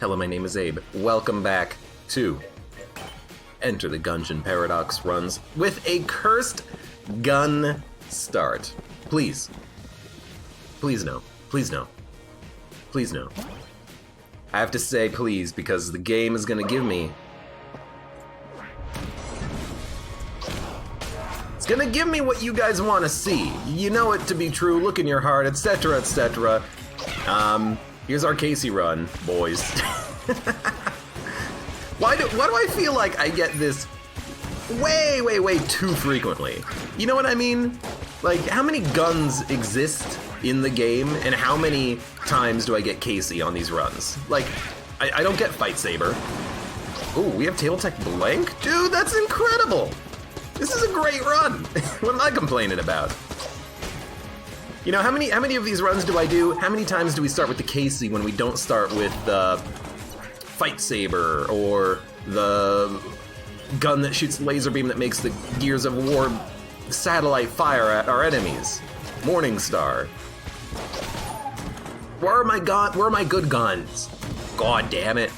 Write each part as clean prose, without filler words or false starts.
Hello, my name is Abe. Welcome back to Enter the Gungeon Paradox runs with a cursed gun start. Please. Please no. Please no. Please no. I have to say please because the game is gonna give me... It's gonna give me what you guys want to see. You know it to be true, look in your heart, etc, etc. Here's our Casey run, boys. Why do I feel like I get this way too frequently? You know what I mean? Like, how many guns exist in the game, and how many times do I get Casey on these runs? Like, I don't get Fight Saber. Ooh, we have Table Tech Blank? Dude, that's incredible! This is a great run! What am I complaining about? You know, how many of these runs do I do? How many times do we start with the Casey when we don't start with the Fight Saber or the gun that shoots laser beam that makes the Gears of War satellite fire at our enemies? Morningstar. Where are my good guns? God damn it.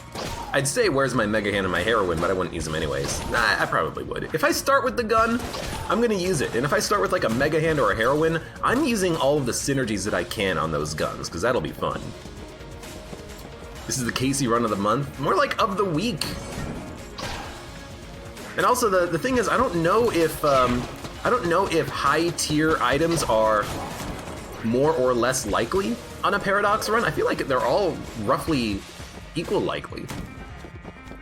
I'd say where's my Mega Hand and my Heroine, but I wouldn't use them anyways. Nah, I probably would. If I start with the gun, I'm gonna use it. And if I start with like a Mega Hand or a Heroine, I'm using all of the synergies that I can on those guns, because that'll be fun. This is the Casey run of the month. More like of the week. And also the thing is, I don't know if high tier items are more or less likely on a Paradox run. I feel like they're all roughly equal likely.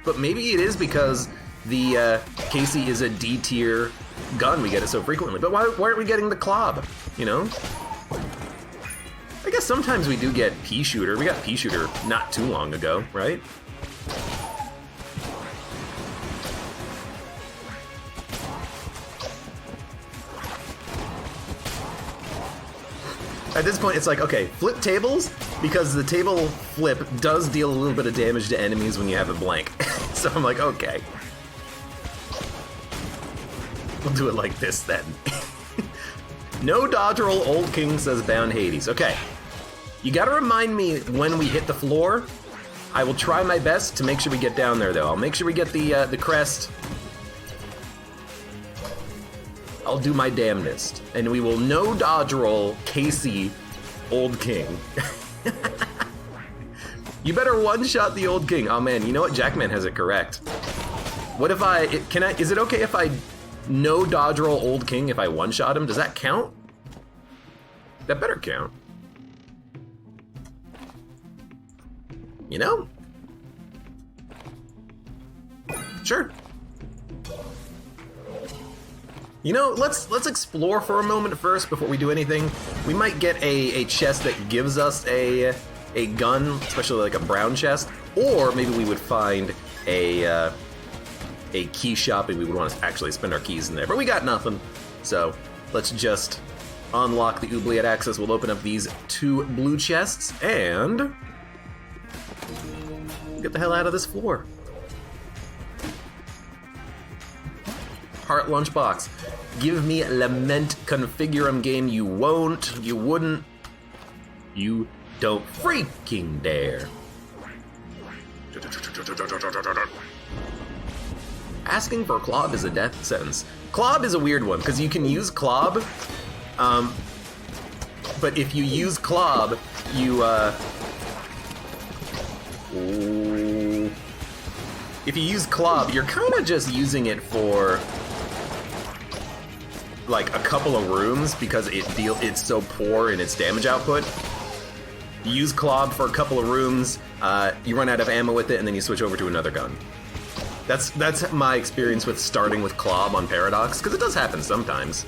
But maybe it is because the Casey is a D tier gun, we get it so frequently. But why aren't we getting the Clob, you know? I guess sometimes we do get Pea Shooter. We got Pea Shooter not too long ago, right? At this point, it's like, okay, flip tables, because the table flip does deal a little bit of damage to enemies when you have a blank. So I'm like, okay. We'll do it like this then. No dodge roll, Old King says Bound Hades. Okay. You gotta remind me when we hit the floor. I will try my best to make sure we get down there, though. I'll make sure we get the crest. I'll do my damnedest. And we will no dodge roll Casey Old King. You better one-shot the Old King. Oh man, you know what? Jackman has it correct. What if is it okay if I no dodge roll Old King if I one-shot him? Does that count? That better count. You know? Sure. You know, let's explore for a moment first before we do anything. We might get a chest that gives us a gun, especially like a brown chest, or maybe we would find a key shop and we would want to actually spend our keys in there. But we got nothing, so let's just unlock the oubliette access. We'll open up these 2 blue chests and get the hell out of this floor. Heart lunchbox. Give me Lament Configurum game. You won't. You wouldn't. You don't freaking dare. Asking for Clob is a death sentence. Clob is a weird one because you can use Clob, but if you use Clob, you if you use Clob, you're kind of just using it for like a couple of rooms because it's so poor in its damage output. You use Clob for a couple of rooms, you run out of ammo with it, and then you switch over to another gun. That's my experience with starting with Clob on Paradox, because it does happen sometimes.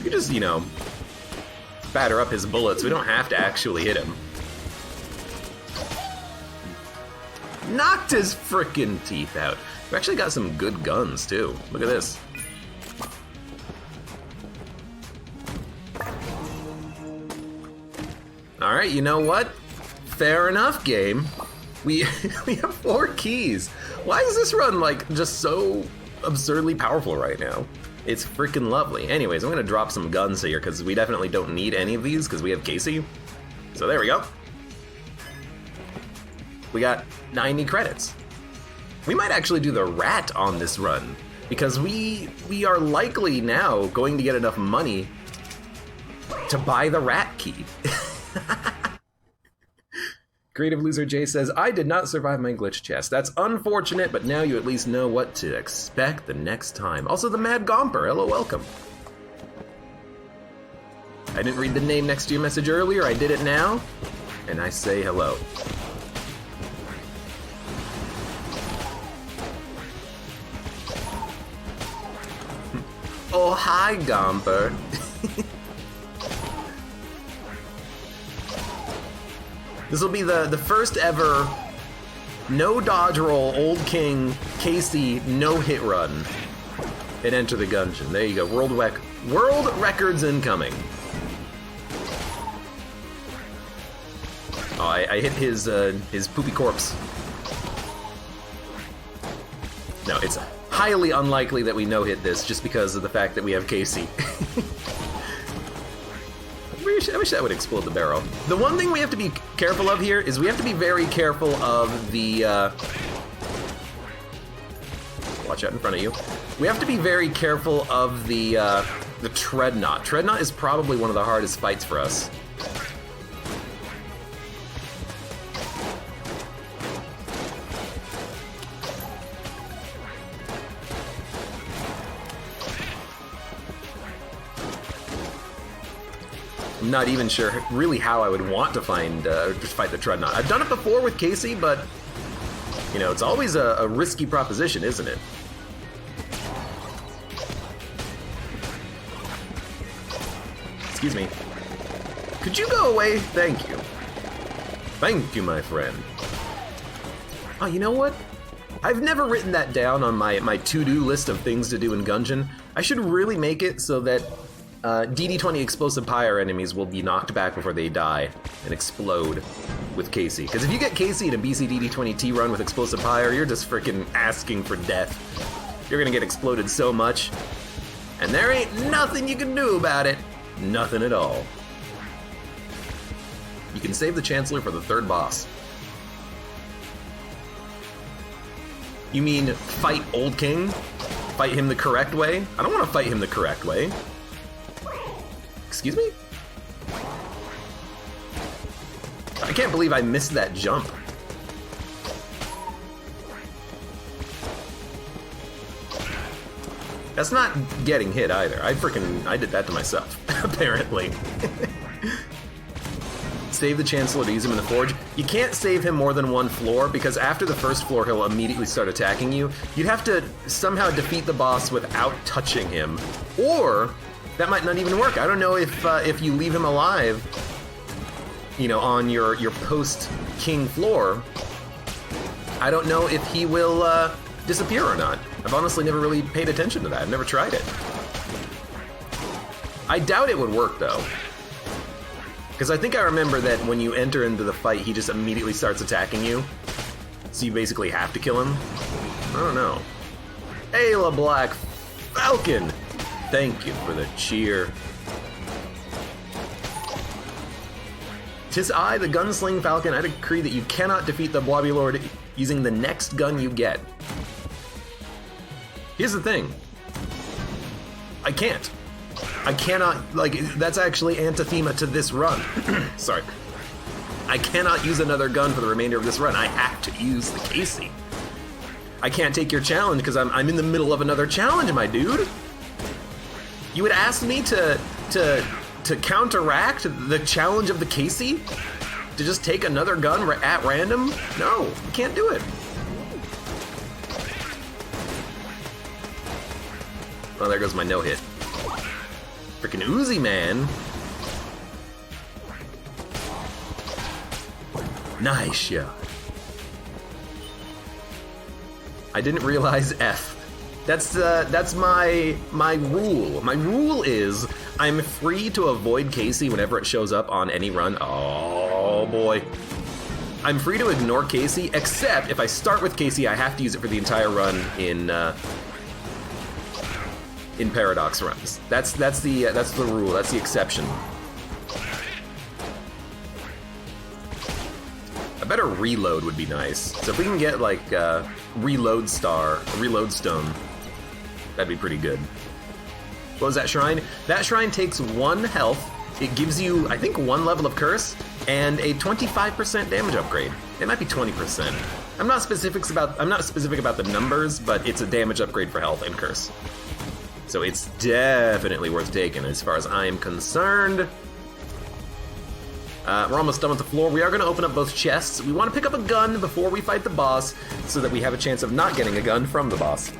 You just, you know, batter up his bullets. We don't have to actually hit him. Knocked his frickin' teeth out. We actually got some good guns, too. Look at this. Alright, you know what? Fair enough, game. We have 4 keys. Why is this run, like, just so absurdly powerful right now? It's freaking lovely. Anyways, I'm gonna drop some guns here because we definitely don't need any of these because we have Casey. So there we go. We got 90 credits. We might actually do the rat on this run because we are likely now going to get enough money to buy the rat key. Creative Loser J says, I did not survive my glitch chest. That's unfortunate, but now you at least know what to expect the next time. Also, the Mad Gomper, hello, welcome. I didn't read the name next to your message earlier, I did it now, and I say hello. Oh, hi, Gomper. This will be the first ever no dodge roll, Old King, Casey, no hit run at Enter the Gungeon. There you go, world records incoming. Oh, I hit his poopy corpse. No, it's highly unlikely that we no-hit this just because of the fact that we have Casey. I wish that would explode the barrel. The one thing we have to be careful of here is we have to be very careful of the, watch out in front of you. We have to be very careful of the Treadnought. Treadnought is probably one of the hardest fights for us. I'm not even sure really how I would want to fight the Treadnought. I've done it before with Casey, but you know, it's always a risky proposition, isn't it? Excuse me. Could you go away? Thank you. Thank you, my friend. Oh, you know what? I've never written that down on my to-do list of things to do in Gungeon. I should really make it so that DD20 explosive pyre enemies will be knocked back before they die and explode with Casey. Because if you get Casey in a BC DD20 T run with explosive pyre, you're just freaking asking for death. You're gonna get exploded so much, and there ain't nothing you can do about it. Nothing at all. You can save the Chancellor for the third boss. You mean fight Old King? Fight him the correct way? I don't want to fight him the correct way. Excuse me? I can't believe I missed that jump. That's not getting hit either. I did that to myself, apparently. Save the Chancellor to use him in the Forge. You can't save him more than one floor because after the first floor he'll immediately start attacking you. You'd have to somehow defeat the boss without touching him, or that might not even work. I don't know if you leave him alive, you know, on your post-king floor, I don't know if he will disappear or not. I've honestly never really paid attention to that. I've never tried it. I doubt it would work, though. Because I think I remember that when you enter into the fight, he just immediately starts attacking you. So you basically have to kill him. I don't know. Ayla Black Falcon! Thank you for the cheer. 'Tis I, the Gunsling Falcon. I decree that you cannot defeat the Blobby Lord using the next gun you get. Here's the thing. I can't. I cannot, like, that's actually anathema to this run. Sorry. I cannot use another gun for the remainder of this run. I have to use the Casey. I can't take your challenge because I'm in the middle of another challenge, my dude. You would ask me to counteract the challenge of the Casey? To just take another gun at random? No, you can't do it. Oh, there goes my no-hit. Freaking Uzi Man. Nice shot. I didn't realize F. That's my rule. My rule is I'm free to avoid Casey whenever it shows up on any run. Oh boy. I'm free to ignore Casey, except if I start with Casey, I have to use it for the entire run in in Paradox runs. That's the rule. That's the exception. A better reload would be nice. So if we can get like reload stone, that'd be pretty good. What was that shrine? That shrine takes 1 health. It gives you, I think, 1 level of curse and a 25% damage upgrade. It might be 20%. I'm not specific about the numbers, but it's a damage upgrade for health and curse. So it's definitely worth taking as far as I am concerned. We're almost done with the floor. We are going to open up both chests. We want to pick up a gun before we fight the boss so that we have a chance of not getting a gun from the boss.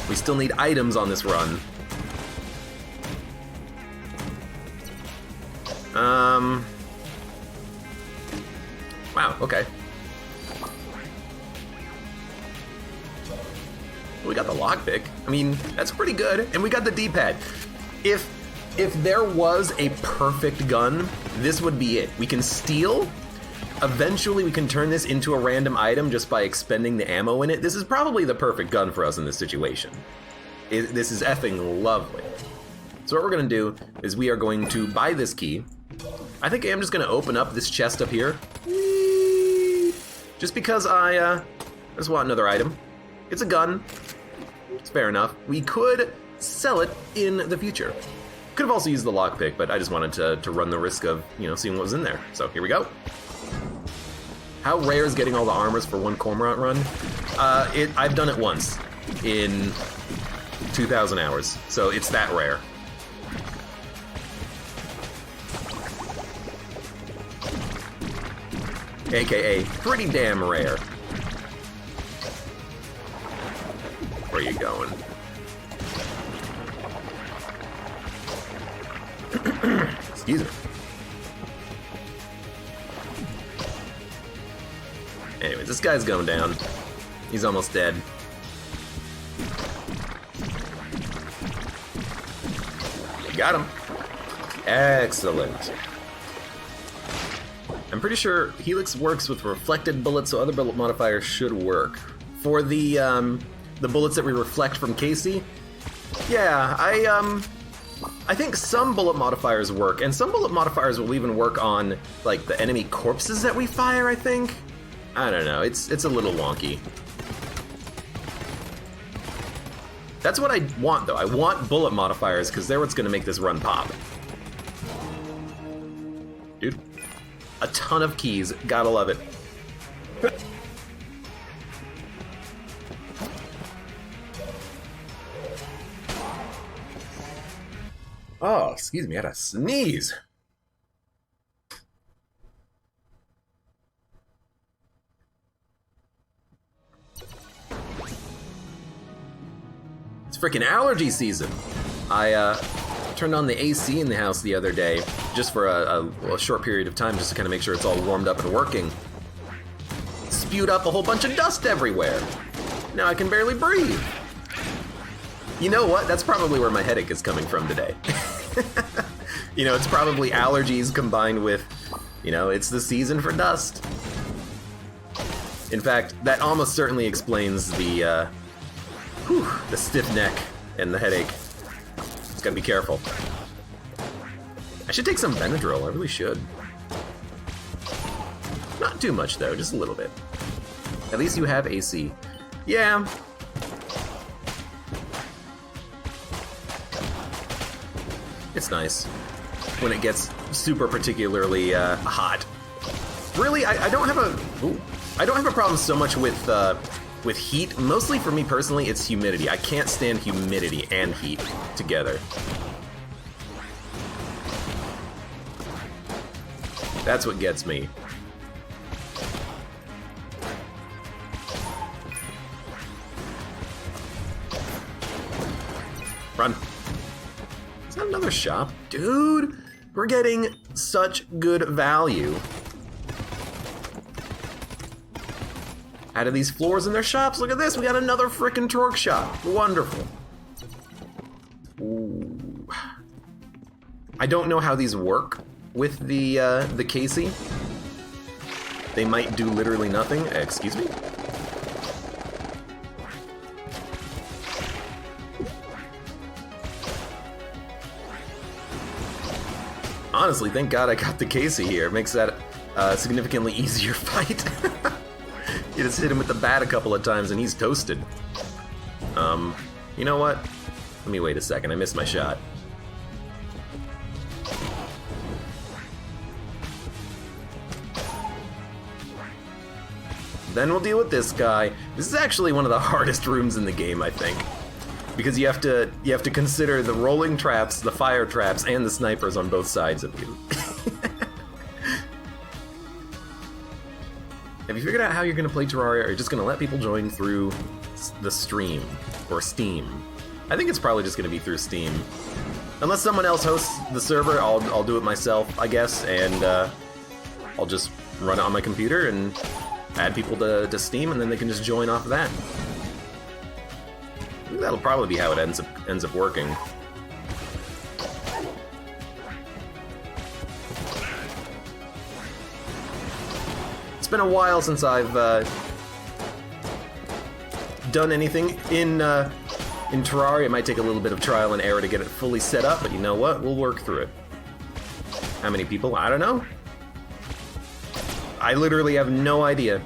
We still need items on this run. Wow, okay. We got the lockpick. I mean, that's pretty good. And we got the D-pad. If there was a perfect gun, this would be it. We can steal. Eventually, we can turn this into a random item just by expending the ammo in it. This is probably the perfect gun for us in this situation. This is effing lovely. So what we're going to do is we are going to buy this key. I think I'm just going to open up this chest up here. Just because I just want another item. It's a gun. It's fair enough. We could sell it in the future. Could have also used the lockpick, but I just wanted to run the risk of, seeing what was in there. So here we go. How rare is getting all the armors for 1 Cormorant run? I've done it once in 2,000 hours, so it's that rare. AKA pretty damn rare. Where are you going? Excuse me. Anyways, this guy's going down. He's almost dead. You got him. Excellent. I'm pretty sure Helix works with reflected bullets, so other bullet modifiers should work. For the bullets that we reflect from Casey, yeah, I think some bullet modifiers work, and some bullet modifiers will even work on, like, the enemy corpses that we fire, I think? I don't know, it's a little wonky. That's what I want, though. I want bullet modifiers, because they're what's going to make this run pop. Dude. A ton of keys. Gotta love it. Oh, excuse me, I had a sneeze. It's freaking allergy season. I turned on the AC in the house the other day, just for a short period of time, just to kind of make sure it's all warmed up and working. Spewed up a whole bunch of dust everywhere. Now I can barely breathe. You know what? That's probably where my headache is coming from today. It's probably allergies combined with, it's the season for dust. In fact, that almost certainly explains the stiff neck and the headache. Just gotta be careful. I should take some Benadryl, I really should. Not too much though, just a little bit. At least you have AC. Yeah. It's nice when it gets super particularly hot. Really, I don't have a problem so much with heat. Mostly for me personally, it's humidity. I can't stand humidity and heat together. That's what gets me. Run. Is that another shop? Dude, we're getting such good value out of these floors in their shops. Look at this, we got another frickin' Torque shop. Wonderful. Ooh. I don't know how these work with the Casey. They might do literally nothing. Excuse me? Honestly, thank God I got the Casey here. It makes that a significantly easier fight. You just hit him with the bat a couple of times and he's toasted. You know what? Let me wait a second. I missed my shot. Then we'll deal with this guy. This is actually one of the hardest rooms in the game, I think. Because you have to consider the rolling traps, the fire traps, and the snipers on both sides of you. Have you figured out how you're going to play Terraria, or are you just going to let people join through the stream? Or Steam? I think it's probably just going to be through Steam. Unless someone else hosts the server, I'll do it myself, I guess, and I'll just run it on my computer and add people to Steam, and then they can just join off of that. I think that'll probably be how it ends up working. It's been a while since I've done anything in Terraria. It might take a little bit of trial and error to get it fully set up, but you know what? We'll work through it. How many people? I don't know. I literally have no idea.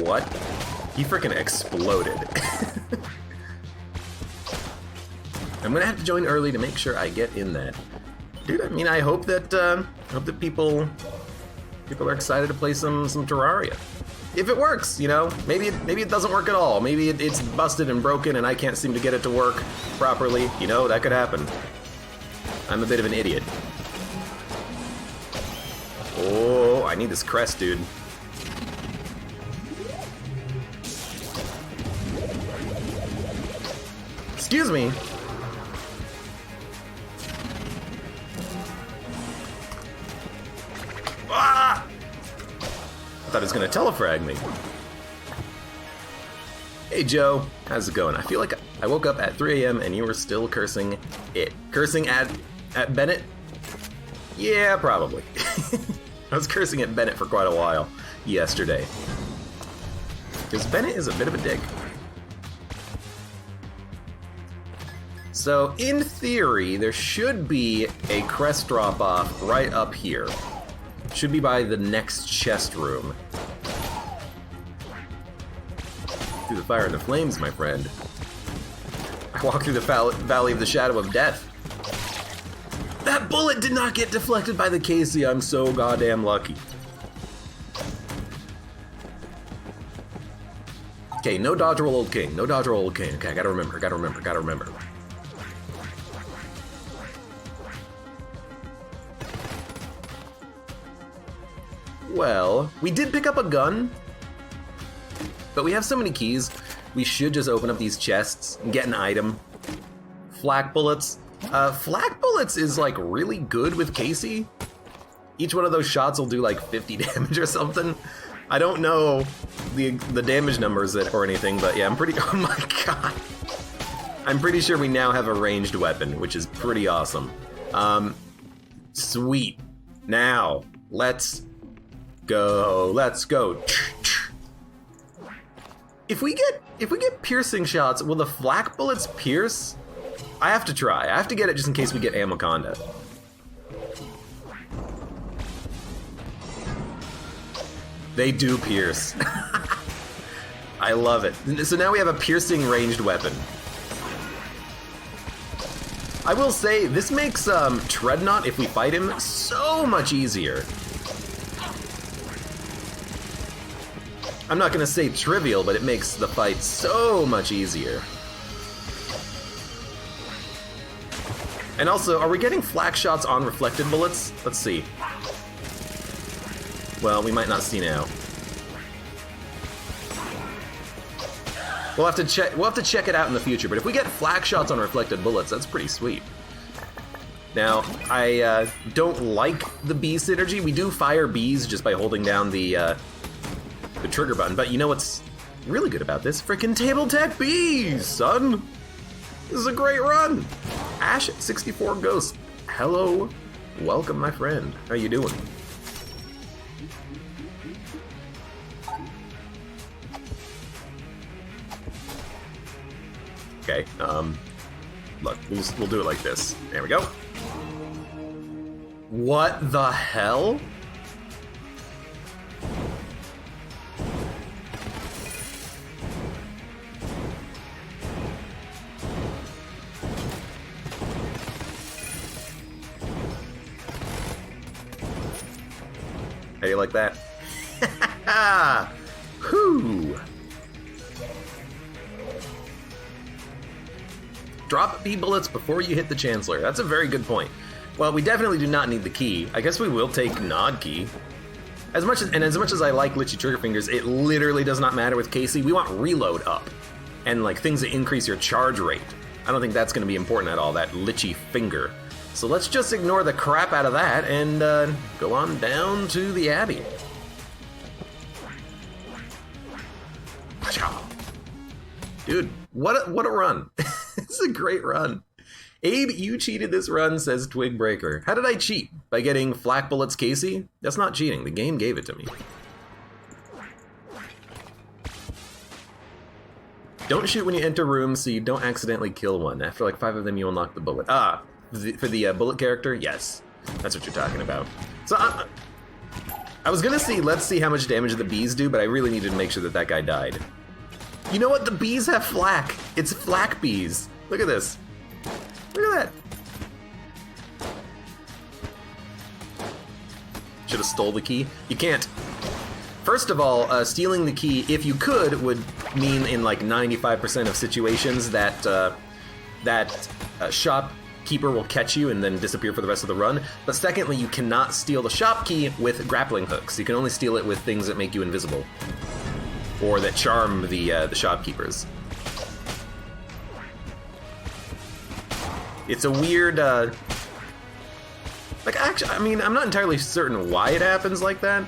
What? He freaking exploded. I'm gonna have to join early to make sure I get in that. Dude, I mean, I hope that people are excited to play some Terraria. If it works, you know, maybe it doesn't work at all. Maybe it's busted and broken and I can't seem to get it to work properly. You know, that could happen. I'm a bit of an idiot. Oh, I need this crest, dude. Excuse me. Ah! I thought it was gonna telefrag me. Hey Joe, how's it going? I feel like I woke up at 3 a.m. and you were still cursing it. Cursing at Bennett? Yeah, probably. I was cursing at Bennett for quite a while yesterday. Because Bennett is a bit of a dick. So, in theory, there should be a crest drop-off right up here. Should be by the next chest room. Through the fire and the flames, my friend. I walk through the valley of the shadow of death. That bullet did not get deflected by the Casey. I'm so goddamn lucky. Okay, no dodge roll, old king. No dodge roll, old king. Okay, I gotta remember. Well, we did pick up a gun, but we have so many keys, we should just open up these chests and get an item. Flak bullets. Flak bullets is like really good with Casey. Each one of those shots will do like 50 damage or something. I don't know the damage numbers or anything, but yeah, oh my god. I'm pretty sure we now have a ranged weapon, which is pretty awesome. Sweet. Now, let's go. If we get piercing shots, will the flak bullets pierce? I have to try. I have to get it just in case we get Amaconda. They do pierce. I love it. So now we have a piercing ranged weapon. I will say, this makes Treadnought, if we fight him, so much easier. I'm not gonna say trivial, but it makes the fight so much easier. And also, are we getting flak shots on reflected bullets? Let's see. Well, we might not see now. We'll have to check it out in the future, but if we get flak shots on reflected bullets, that's pretty sweet. Now, I don't like the bee synergy. We do fire bees just by holding down the trigger button, but you know what's really good about this? Frickin' table tech bees, son! This is a great run! Ash at 64 Ghost. Hello. Welcome, my friend. How you doing? Okay, look, we'll do it like this. There we go. What the hell? How do you like that? Whoo! Drop B bullets before you hit the Chancellor. That's a very good point. Well, we definitely do not need the key. I guess we will take Nod Key. As much as I like Lichy Trigger Fingers, it literally does not matter with Casey. We want reload up. And like things that increase your charge rate. I don't think that's going to be important at all, that Lichy Finger. So let's just ignore the crap out of that and go on down to the Abbey. Dude, what a run. This is a great run. Abe, you cheated this run, says Twig Breaker. How did I cheat? By getting Flak Bullets Casey? That's not cheating. The game gave it to me. Don't shoot when you enter rooms so you don't accidentally kill one. After like 5 of them, you unlock the bullet. Ah, for the bullet character? Yes. That's what you're talking about. So I was gonna see, let's see how much damage the bees do, but I really needed to make sure that that guy died. You know what? The bees have flak. It's flak bees. Look at this. Look at that. Should have stole the key. You can't. First of all, stealing the key, if you could, would mean in like 95% of situations that shopkeeper will catch you and then disappear for the rest of the run. But secondly, you cannot steal the shop key with grappling hooks. You can only steal it with things that make you invisible. Or that charm the shopkeepers. It's a weird, like, actually, I mean, I'm not entirely certain why it happens like that.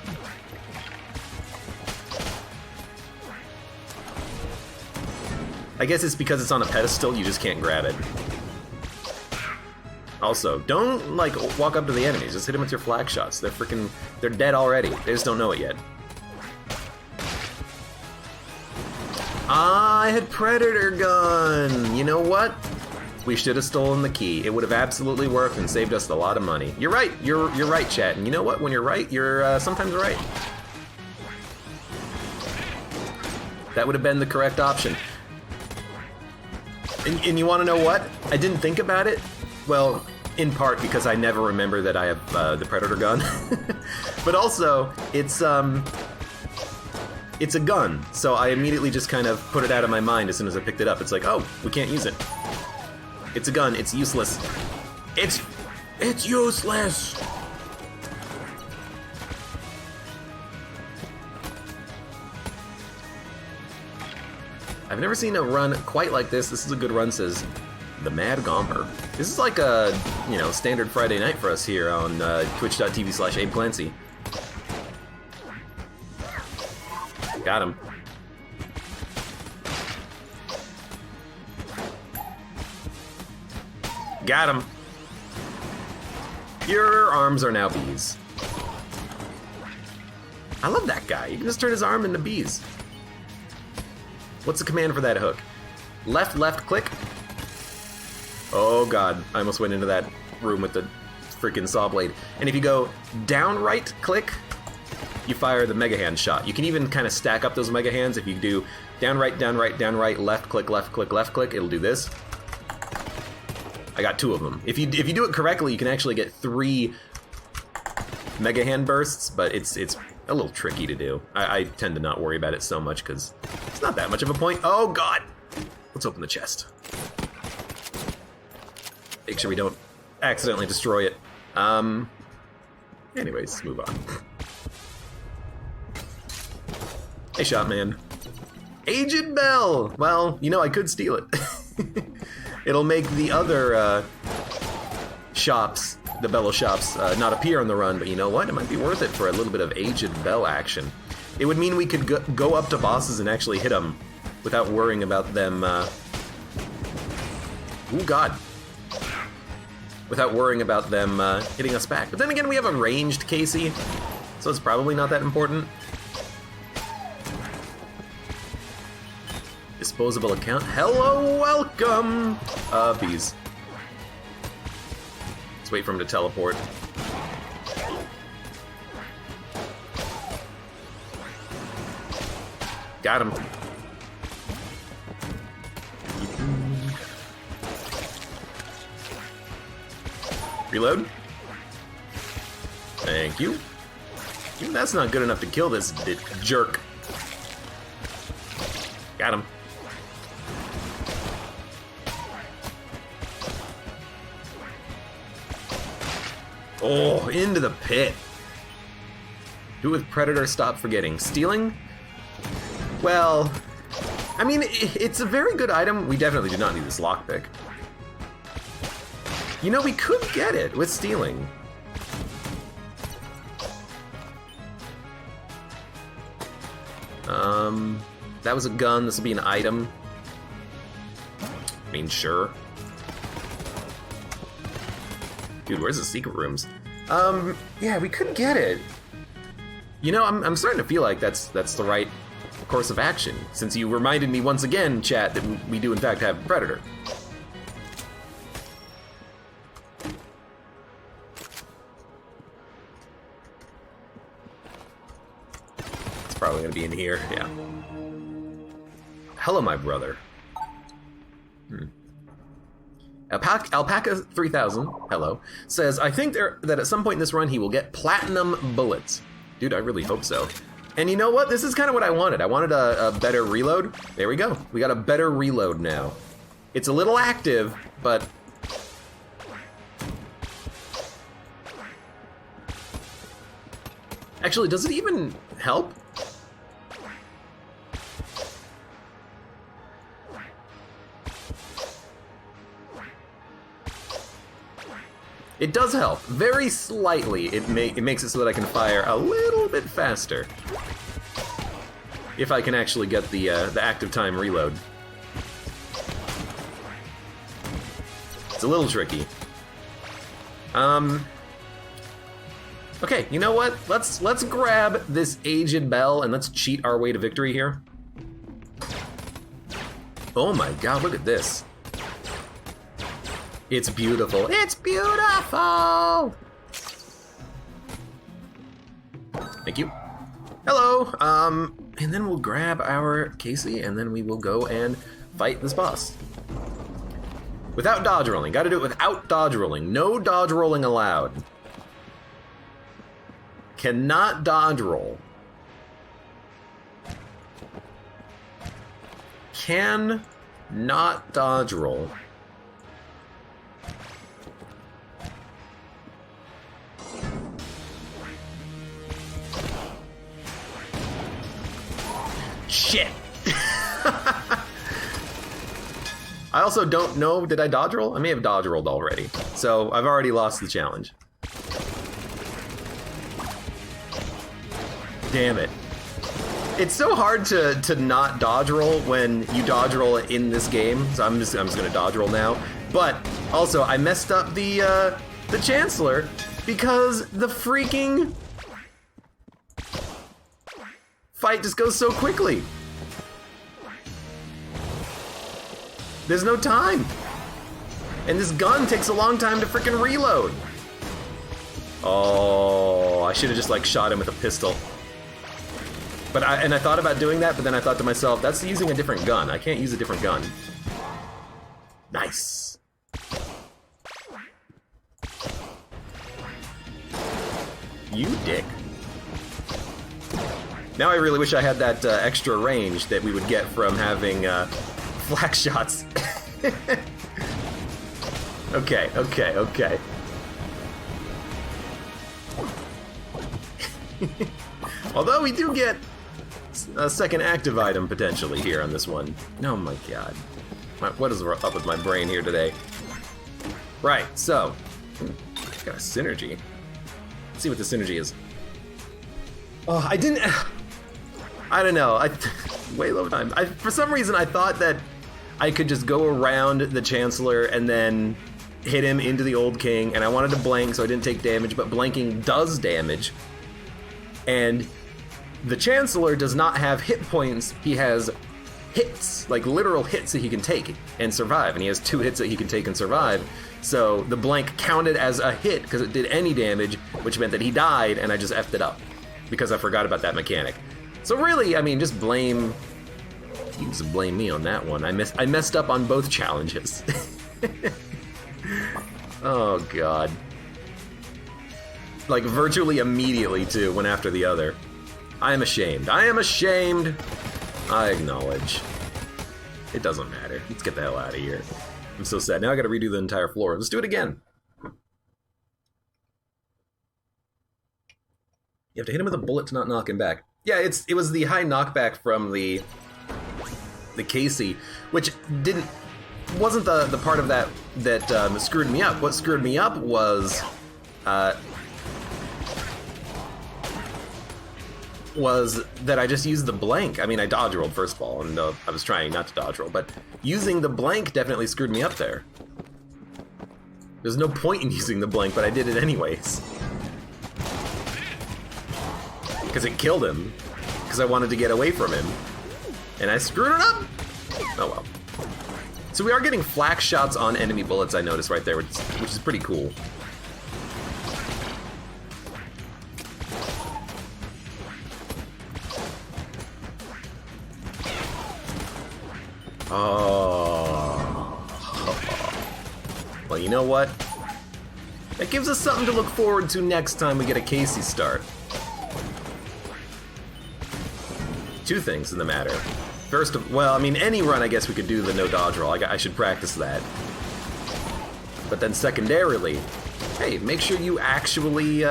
I guess it's because it's on a pedestal, you just can't grab it. Also, don't, like, walk up to the enemies, just hit them with your flag shots. They're dead already. They just don't know it yet. I had Predator Gun! You know what? We should have stolen the key. It would have absolutely worked and saved us a lot of money. You're right. You're right, chat. And you know what? When you're right, you're sometimes right. That would have been the correct option. And you want to know what? I didn't think about it. Well, in part because I never remember that I have the Predator Gun. But also, it's a gun, so I immediately just kind of put it out of my mind as soon as I picked it up. It's like, oh, we can't use it. It's a gun, it's useless. It's useless! I've never seen a run quite like this. This is a good run, says the Mad Gomper. This is like a, standard Friday night for us here on twitch.tv/AbeClancy. Got him. Got him. Your arms are now bees. I love that guy. You can just turn his arm into bees. What's the command for that hook? Left, click. Oh god, I almost went into that room with the freaking saw blade. And if you go down, right, click, you fire the Mega Hand shot. You can even kind of stack up those Mega Hands. If you do down, right, left, click, left, click, it'll do this. I got 2 of them. If you do it correctly, you can actually get 3 Mega Hand bursts, but it's a little tricky to do. I tend to not worry about it so much because it's not that much of a point. Oh god! Let's open the chest. Make sure we don't accidentally destroy it. Anyways, move on. Hey, Shopman. Aged Bell! Well, I could steal it. It'll make the other shops, the Bellow shops, not appear on the run, but you know what? It might be worth it for a little bit of Aged Bell action. It would mean we could go up to bosses and actually hit them without worrying about them... Ooh, God. Without worrying about them hitting us back. But then again, we have a ranged Casey, so it's probably not that important. Disposable account. Hello, welcome! Bees. wait for him to teleport. Got him. Reload. Thank you. Even that's not good enough to kill this jerk. Got him. Oh, into the pit. Do with Predator, stop forgetting. Stealing? Well, I mean, it's a very good item. We definitely do not need this lockpick. You know, we could get it with stealing. That was a gun. This will be an item. I mean, sure. Dude, where's the secret rooms? Yeah, we could get it. You know, I'm starting to feel like that's the right course of action, since you reminded me once again, chat, that we do in fact have Predator. It's probably gonna be in here, yeah. Hello, my brother. Alpaca 3000, hello, says, I think that at some point in this run he will get platinum bullets. Dude, I really hope so. And you know what? This is kind of what I wanted. I wanted a better reload. There we go. We got a better reload now. It's a little active, but... Actually, does it even help? It does help, very slightly. It makes it so that I can fire a little bit faster. If I can actually get the active time reload. It's a little tricky. Okay, you know what? Let's grab this aged bell and let's cheat our way to victory here. Oh my god, look at this. It's beautiful. It's beautiful! Thank you. Hello! And then we'll grab our Casey, and then we will go and fight this boss. Without dodge rolling. Gotta do it without dodge rolling. No dodge rolling allowed. Cannot dodge roll. Can not dodge roll. Shit! I also don't know, did I dodge roll? I may have dodge rolled already. So I've already lost the challenge. Damn it. It's so hard to not dodge roll when you dodge roll in this game. So I'm just gonna dodge roll now. But also I messed up the Chancellor because the freaking fight just goes so quickly. There's no time. And this gun takes a long time to freaking reload. Oh, I should have just like shot him with a pistol. But I thought about doing that, but then I thought to myself, that's using a different gun. I can't use a different gun. Nice. You dick. Now I really wish I had that extra range that we would get from having flak shots. Okay. Although we do get a second active item potentially here on this one. Oh my god. What is up with my brain here today? Right, so. Got a synergy. Let's see what the synergy is. Oh, I don't know. Way low time. For some reason, I thought that I could just go around the Chancellor and then hit him into the Old King, and I wanted to blank so I didn't take damage, but blanking does damage. And the Chancellor does not have hit points. He has hits, like literal hits that he can take and survive, and he has 2 hits that he can take and survive. So the blank counted as a hit because it did any damage, which meant that he died, and I just effed it up because I forgot about that mechanic. So really, I mean, just blame. You can just blame me on that one. I messed up on both challenges. Oh god. Like virtually immediately too, one after the other. I am ashamed. I am ashamed. I acknowledge. It doesn't matter. Let's get the hell out of here. I'm so sad. Now I gotta redo the entire floor. Let's do it again. You have to hit him with a bullet to not knock him back. Yeah, it was the high knockback from the Casey, which wasn't the part of that screwed me up. What screwed me up was that I just used the blank. I mean, I dodge rolled first of all, and I was trying not to dodge roll, but using the blank definitely screwed me up there. There's no point in using the blank, but I did it anyways. Because it killed him, because I wanted to get away from him, and I screwed it up! Oh well. So we are getting flak shots on enemy bullets, I noticed right there, which is pretty cool. Oh. Well, you know what? That gives us something to look forward to next time we get a Casey start. 2 things in the matter. First of, well, I mean, any run I guess we could do the no dodge roll. I should practice that. But then secondarily, hey, make sure you actually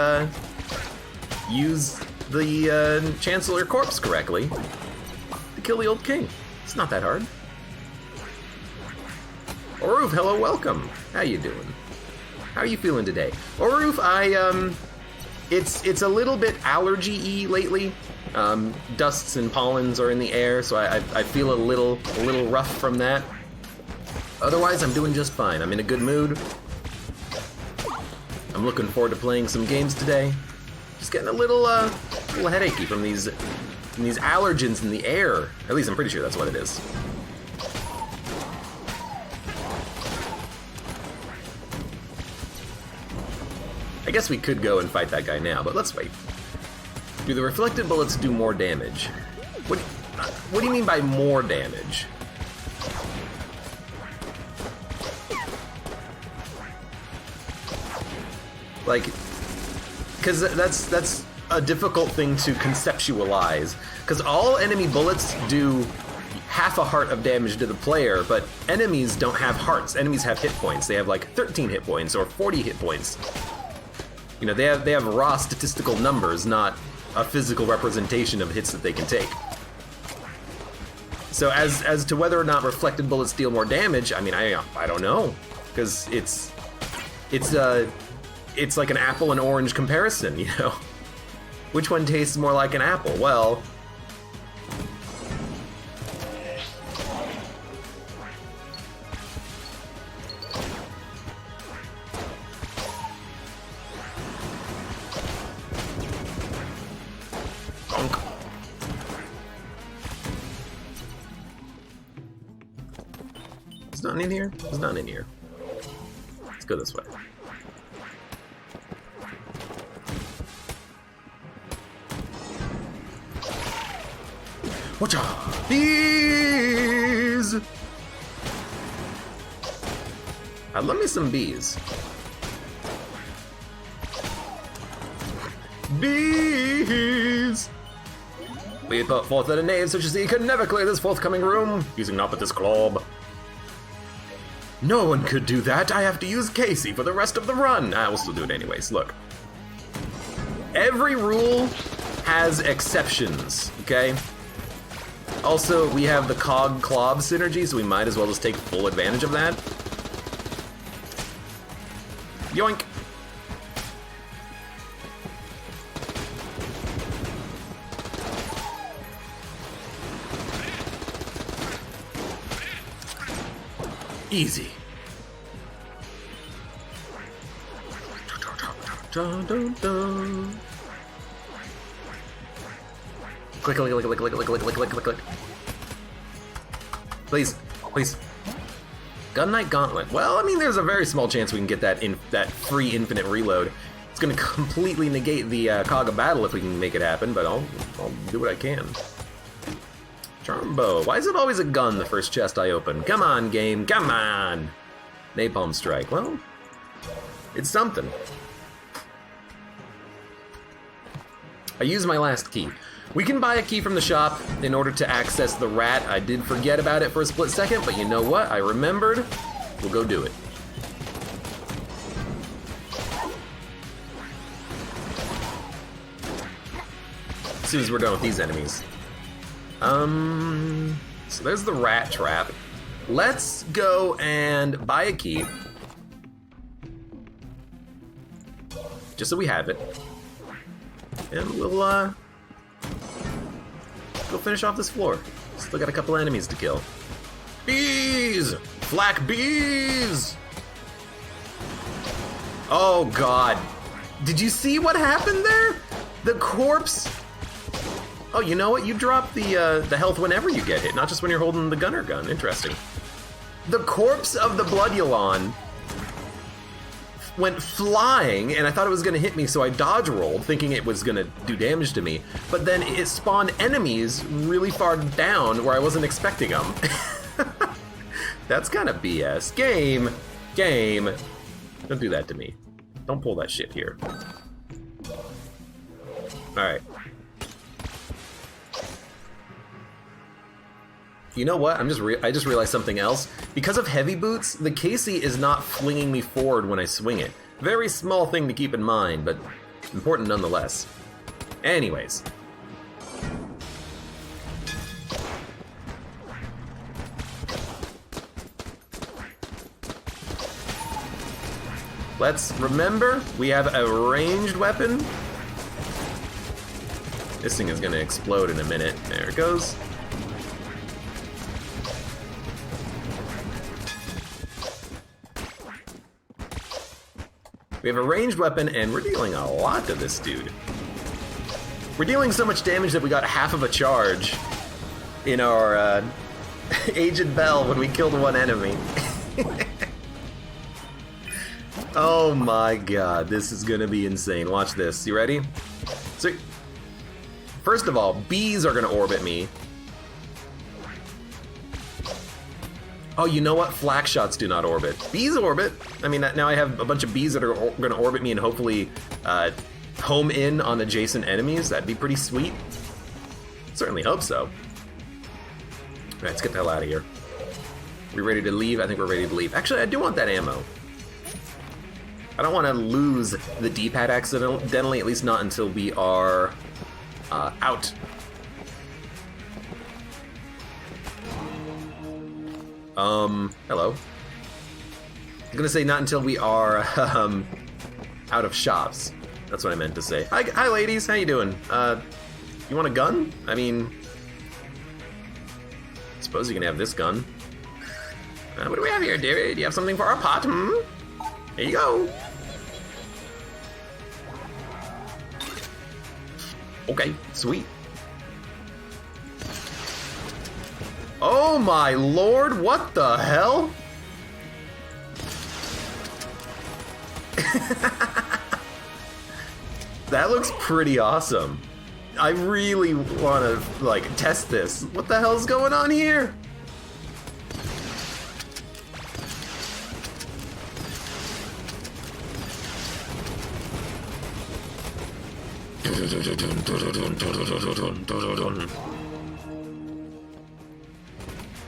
use the Chancellor Corpse correctly to kill the old king. It's not that hard. Oroof, hello, welcome. How you doing? How are you feeling today? Oroof, it's a little bit allergy-y lately. Dusts and pollens are in the air, so I feel a little rough from that. Otherwise, I'm doing just fine. I'm in a good mood. I'm looking forward to playing some games today. Just getting a little headachy from these allergens in the air. At least I'm pretty sure that's what it is. I guess we could go and fight that guy now, but let's wait. Do the reflected bullets do more damage? What do you mean by more damage? Like, because that's a difficult thing to conceptualize. Because all enemy bullets do half a heart of damage to the player, but enemies don't have hearts. Enemies have hit points. They have like 13 hit points or 40 hit points. You know, they have raw statistical numbers, not a physical representation of hits that they can take. So as to whether or not reflected bullets deal more damage, I mean, I don't know, because it's like an apple and orange comparison, you know. Which one tastes more like an apple? Well, it's not in here? It's not in here. Let's go this way. Watch out! Bees! I love me some bees. Bees! We put forth that a knave such as he could never clear this forthcoming room, using not but this club. No one could do that. I have to use Casey for the rest of the run. I will still do it anyways. Look. Every rule has exceptions, okay? Also, we have the Cog Clob synergy, so we might as well just take full advantage of that. Yoink! Easy. Dun, dun, dun. Click, click, click, click, click, click, click, click, click, click. Please, please. Gun Knight Gauntlet. Well, I mean, there's a very small chance we can get that free infinite reload. It's going to completely negate the Cog of Battle if we can make it happen, but I'll do what I can. Charm Bow. Why is it always a gun the first chest I open? Come on, game. Come on. Napalm Strike. Well, it's something. I used my last key. We can buy a key from the shop in order to access the rat. I did forget about it for a split second, but you know what? I remembered. We'll go do it. As soon as we're done with these enemies. So there's the rat trap. Let's go and buy a key. Just so we have it. And we'll, go finish off this floor. Still got a couple enemies to kill. Bees! Flak bees! Oh god. Did you see what happened there? The corpse... Oh, you know what? You drop the health whenever you get hit, not just when you're holding the gunner gun. Interesting. The corpse of the Bloodulon went flying, and I thought it was going to hit me, so I dodge rolled, thinking it was going to do damage to me. But then it spawned enemies really far down where I wasn't expecting them. That's kind of BS. Game. Don't do that to me. Don't pull that shit here. Alright. You know what? I just realized something else. Because of heavy boots, the Casey is not flinging me forward when I swing it. Very small thing to keep in mind, but important nonetheless. Anyways. Let's remember, we have a ranged weapon. This thing is gonna explode in a minute. There it goes. We have a ranged weapon, and we're dealing a lot to this dude. We're dealing so much damage that we got half of a charge in our Aged Bell when we killed one enemy. Oh my god, this is gonna be insane. Watch this. You ready? So, first of all, bees are gonna orbit me. Oh, you know what? Flak shots do not orbit. Bees orbit. I mean, now I have a bunch of bees that are going to orbit me and hopefully home in on adjacent enemies. That'd be pretty sweet. Certainly hope so. All right, let's get the hell out of here. We ready to leave? I think we're ready to leave. Actually, I do want that ammo. I don't want to lose the D-pad accidentally, at least not until we are out. Hello. I'm gonna say not until we are, out of shops. That's what I meant to say. Hi ladies, how you doing? You want a gun? I mean, I suppose you can have this gun. What do we have here, dearie? Do you have something for our pot? There you go. Okay, sweet. Oh my lord, what the hell? That looks pretty awesome. I really want to, like, test this. What the hell's going on here?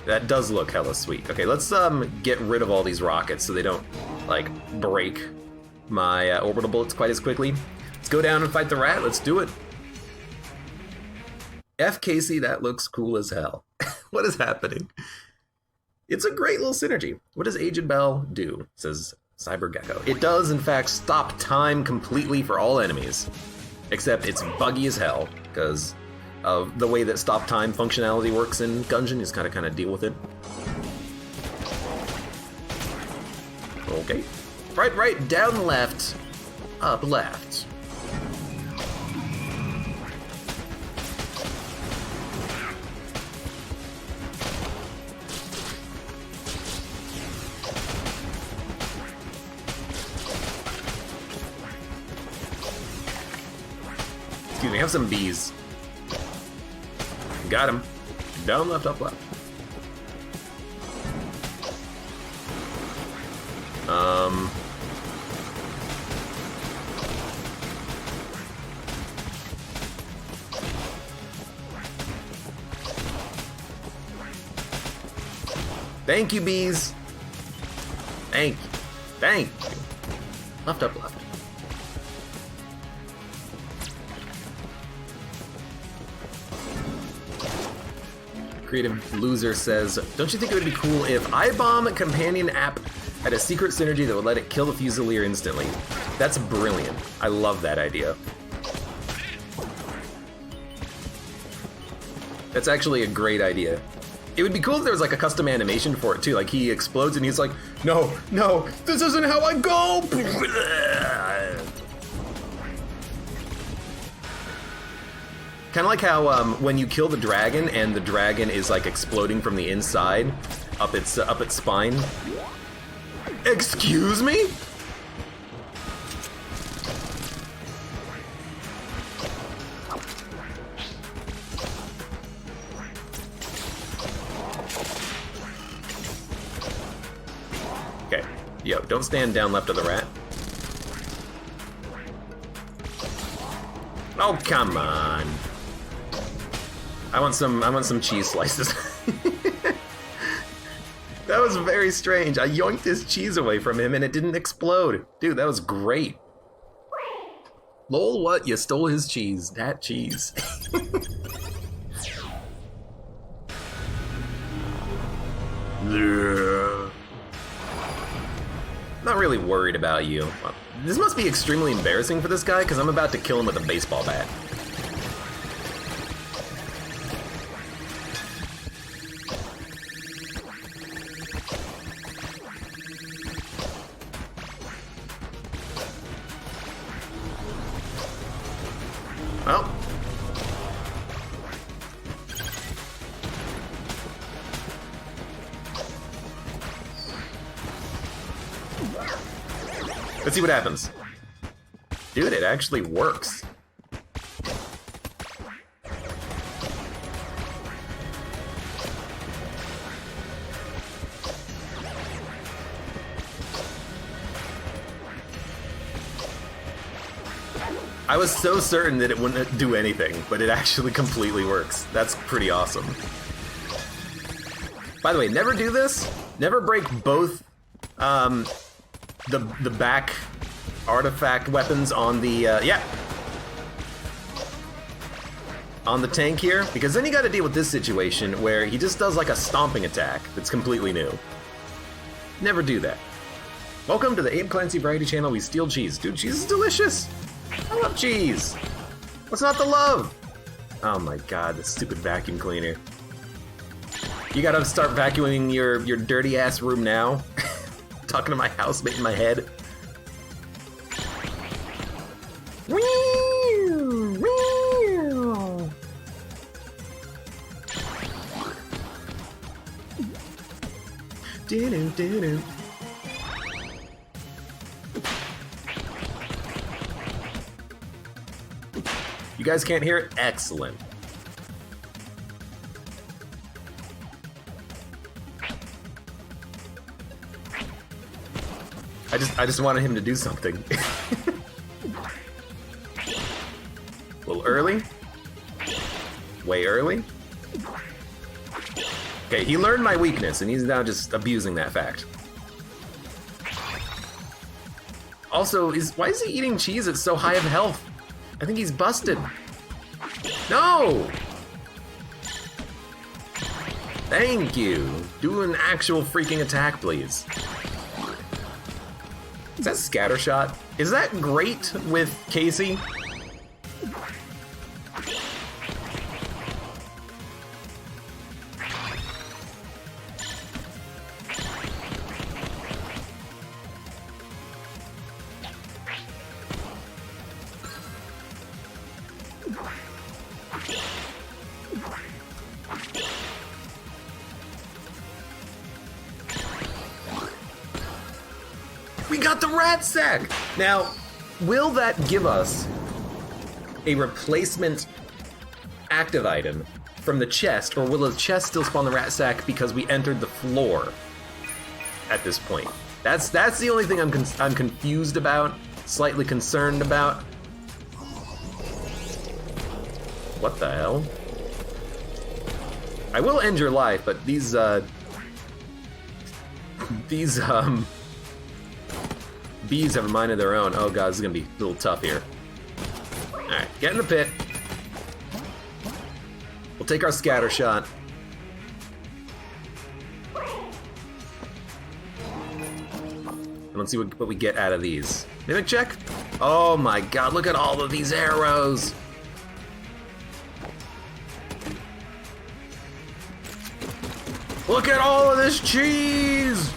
That does look hella sweet. Okay, let's get rid of all these rockets so they don't, like, break my orbital bullets quite as quickly. Let's go down and fight the rat. Let's do it. F. Casey, that looks cool as hell. What is happening? It's a great little synergy. What does Aged Bell do? Says Cyber Gecko. It does, in fact, stop time completely for all enemies. Except it's buggy as hell, because of the way that stop time functionality works in Gungeon. You just kind of deal with it. Okay. Right, down left, up left. excuse me, have some bees. Got him. Down, left, up, left. Thank you, bees. Thank you. Thank you. Left, up, left. Creative Loser says, don't you think it would be cool if iBomb Companion app had a secret synergy that would let it kill the Fusilier instantly? That's brilliant. I love that idea. That's actually a great idea. It would be cool if there was like a custom animation for it too. Like he explodes and he's like, no, no, this isn't how I go. Kind of like how when you kill the dragon and the dragon is like exploding from the inside up its spine. Excuse me? Okay, yo, don't stand down left of the rat. Oh, come on. I want some cheese slices. That was very strange. I yoinked his cheese away from him and it didn't explode. Dude, that was great. Lol, what? You stole his cheese. That cheese. Not really worried about you. This must be extremely embarrassing for this guy because I'm about to kill him with a baseball bat. Well. Let's see what happens. Dude, it actually works. I was so certain that it wouldn't do anything, but it actually completely works. That's pretty awesome. By the way, never do this. Never break both the back artifact weapons on the on the tank here, because then you got to deal with this situation where he just does like a stomping attack that's completely new. Never do that. Welcome to the AbeClancy Variety Channel. We steal cheese. Dude, cheese is delicious. I love cheese. What's not to love? Oh my god, this stupid vacuum cleaner. You gotta start vacuuming your dirty ass room now. Talking to my housemate in my head. Do-do-do-do. You guys can't hear it? Excellent. I just wanted him to do something. A little early. Way early. Okay, he learned my weakness, and he's now just abusing that fact. Also, why is he eating cheese that's so high of health? I think he's busted. No! Thank you. Do an actual freaking attack, please. Is that scattershot? Is that great with Casey? We got the rat sack! Now, will that give us a replacement active item from the chest, or will the chest still spawn the rat sack because we entered the floor at this point? That's the only thing I'm confused about, slightly concerned about. What the hell? I will end your life, but these bees have a mind of their own. Oh god, this is gonna be a little tough here. Alright, get in the pit. We'll take our scatter shot. And let's see what we get out of these. Mimic check? Oh my god, look at all of these arrows! Look at all of this cheese!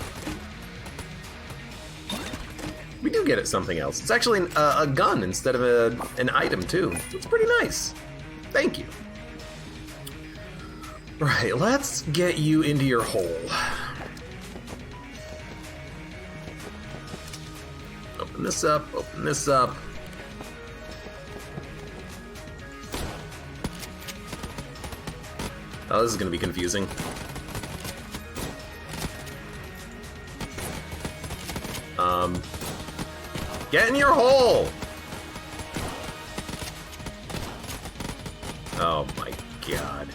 We do get it something else. It's actually a gun instead of an item too. It's pretty nice. Thank you. Right, let's get you into your hole. Open this up, open this up. Oh, this is gonna be confusing. Get in your hole! Oh my god.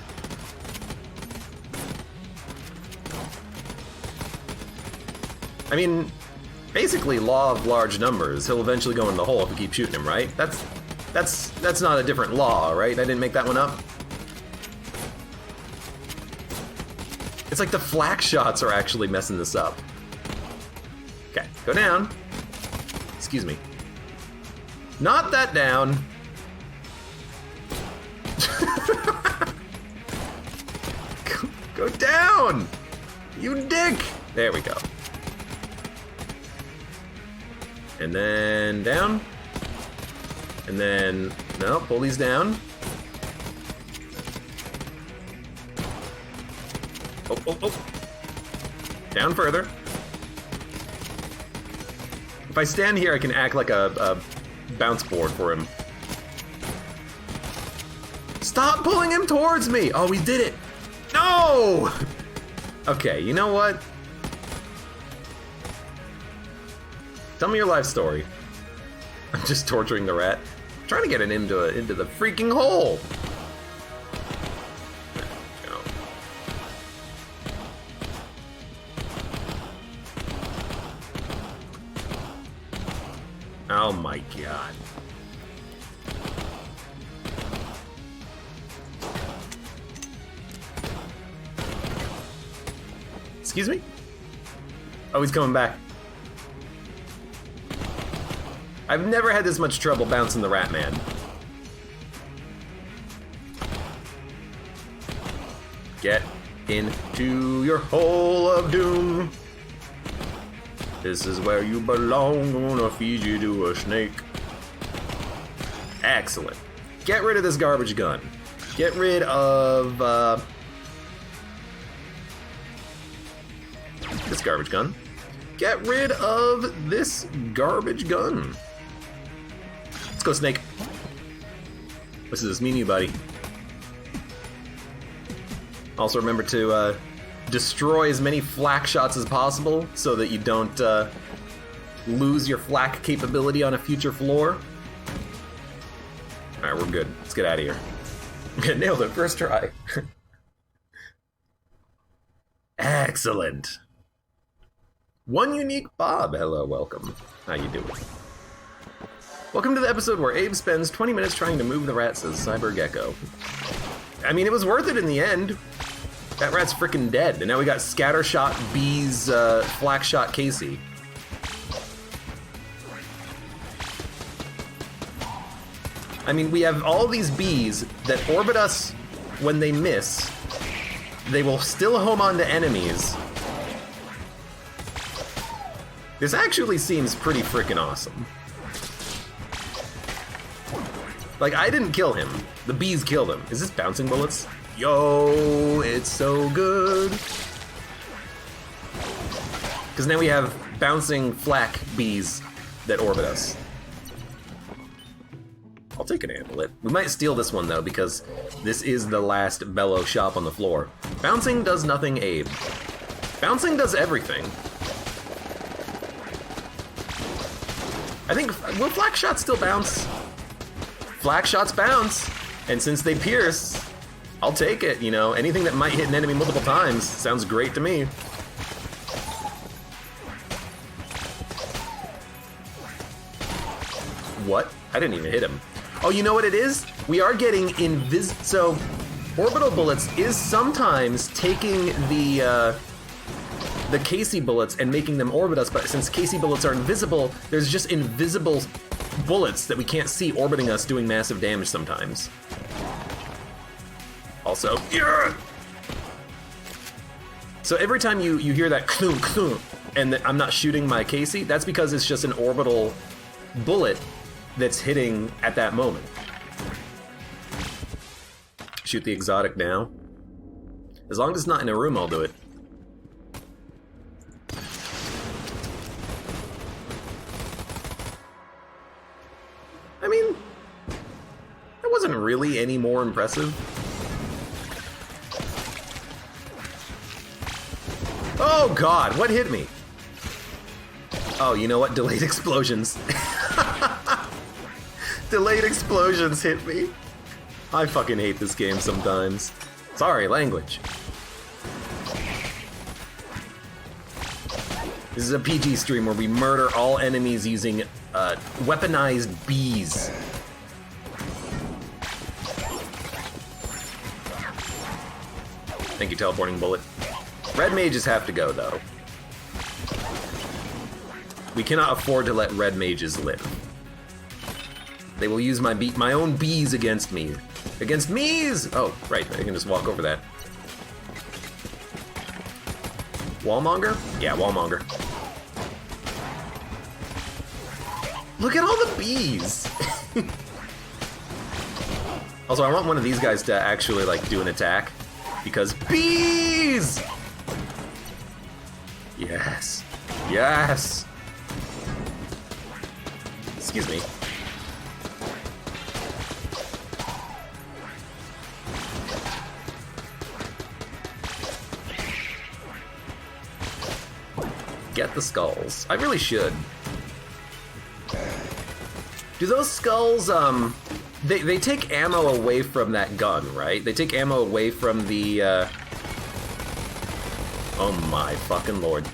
I mean, basically law of large numbers. He'll eventually go in the hole if we keep shooting him, right? That's not a different law, right? I didn't make that one up. It's like the flak shots are actually messing this up. Okay, go down. Excuse me. Not that down. Go down! You dick! There we go. And then down. And then, no, pull these down. Oh, oh, oh. Down further. If I stand here, I can act like a bounce board for him. Stop pulling him towards me! Oh, we did it! No! Okay, you know what? Tell me your life story. I'm just torturing the rat. I'm trying to get it into the freaking hole! Oh my god. Excuse me? Oh, he's coming back. I've never had this much trouble bouncing the rat man. Get into your hole of doom. This is where you belong, gonna feed you to a snake. Excellent. Get rid of this garbage gun. Get rid of, this garbage gun. Get rid of this garbage gun. Let's go, snake. What does this mean to you, buddy? Also remember to, destroy as many flak shots as possible so that you don't lose your flak capability on a future floor. Alright, we're good. Let's get out of here. Nailed it, first try. Excellent. One unique Bob. Hello, welcome. How you doing? Welcome to the episode where Abe spends 20 minutes trying to move the rat, says Cyber Gecko. I mean, it was worth it in the end. That rat's freaking dead, and now we got Scattershot B's Flak Shot Casey. I mean, we have all these bees that orbit us when they miss. They will still home onto enemies. This actually seems pretty freaking awesome. Like, I didn't kill him. The bees killed him. Is this bouncing bullets? Yo, it's so good. Because now we have bouncing flak bees that orbit us. I'll take an amulet. We might steal this one, though, because this is the last Bellow shop on the floor. Bouncing does nothing, Abe. Bouncing does everything. I think, will flak shots still bounce? Flak shots bounce, and since they pierce, I'll take it, you know. Anything that might hit an enemy multiple times sounds great to me. What? I didn't even hit him. Oh, you know what it is? We are getting so orbital bullets is sometimes taking the Casey bullets and making them orbit us, but since Casey bullets are invisible, there's just invisible bullets that we can't see orbiting us doing massive damage sometimes. Also, yeah! So every time you hear that clunk, clunk, and I'm not shooting my Casey, that's because it's just an orbital bullet that's hitting at that moment. Shoot the exotic now. As long as it's not in a room, I'll do it. I mean, that wasn't really any more impressive. Oh god, what hit me? Oh, you know what? Delayed explosions. Delayed explosions hit me. I fucking hate this game sometimes. Sorry, language. This is a PG stream where we murder all enemies using weaponized bees. Thank you, teleporting bullet. Red mages have to go, though. We cannot afford to let red mages live. They will use my own bees against me. Against me's! Oh, right, I can just walk over that. Wallmonger? Yeah, wallmonger. Look at all the bees! Also, I want one of these guys to actually, like, do an attack. Because bees! Yes. Yes! Excuse me. Get the skulls. I really should. Do those skulls, they take ammo away from that gun, right? They take ammo away from the, oh my fucking lord.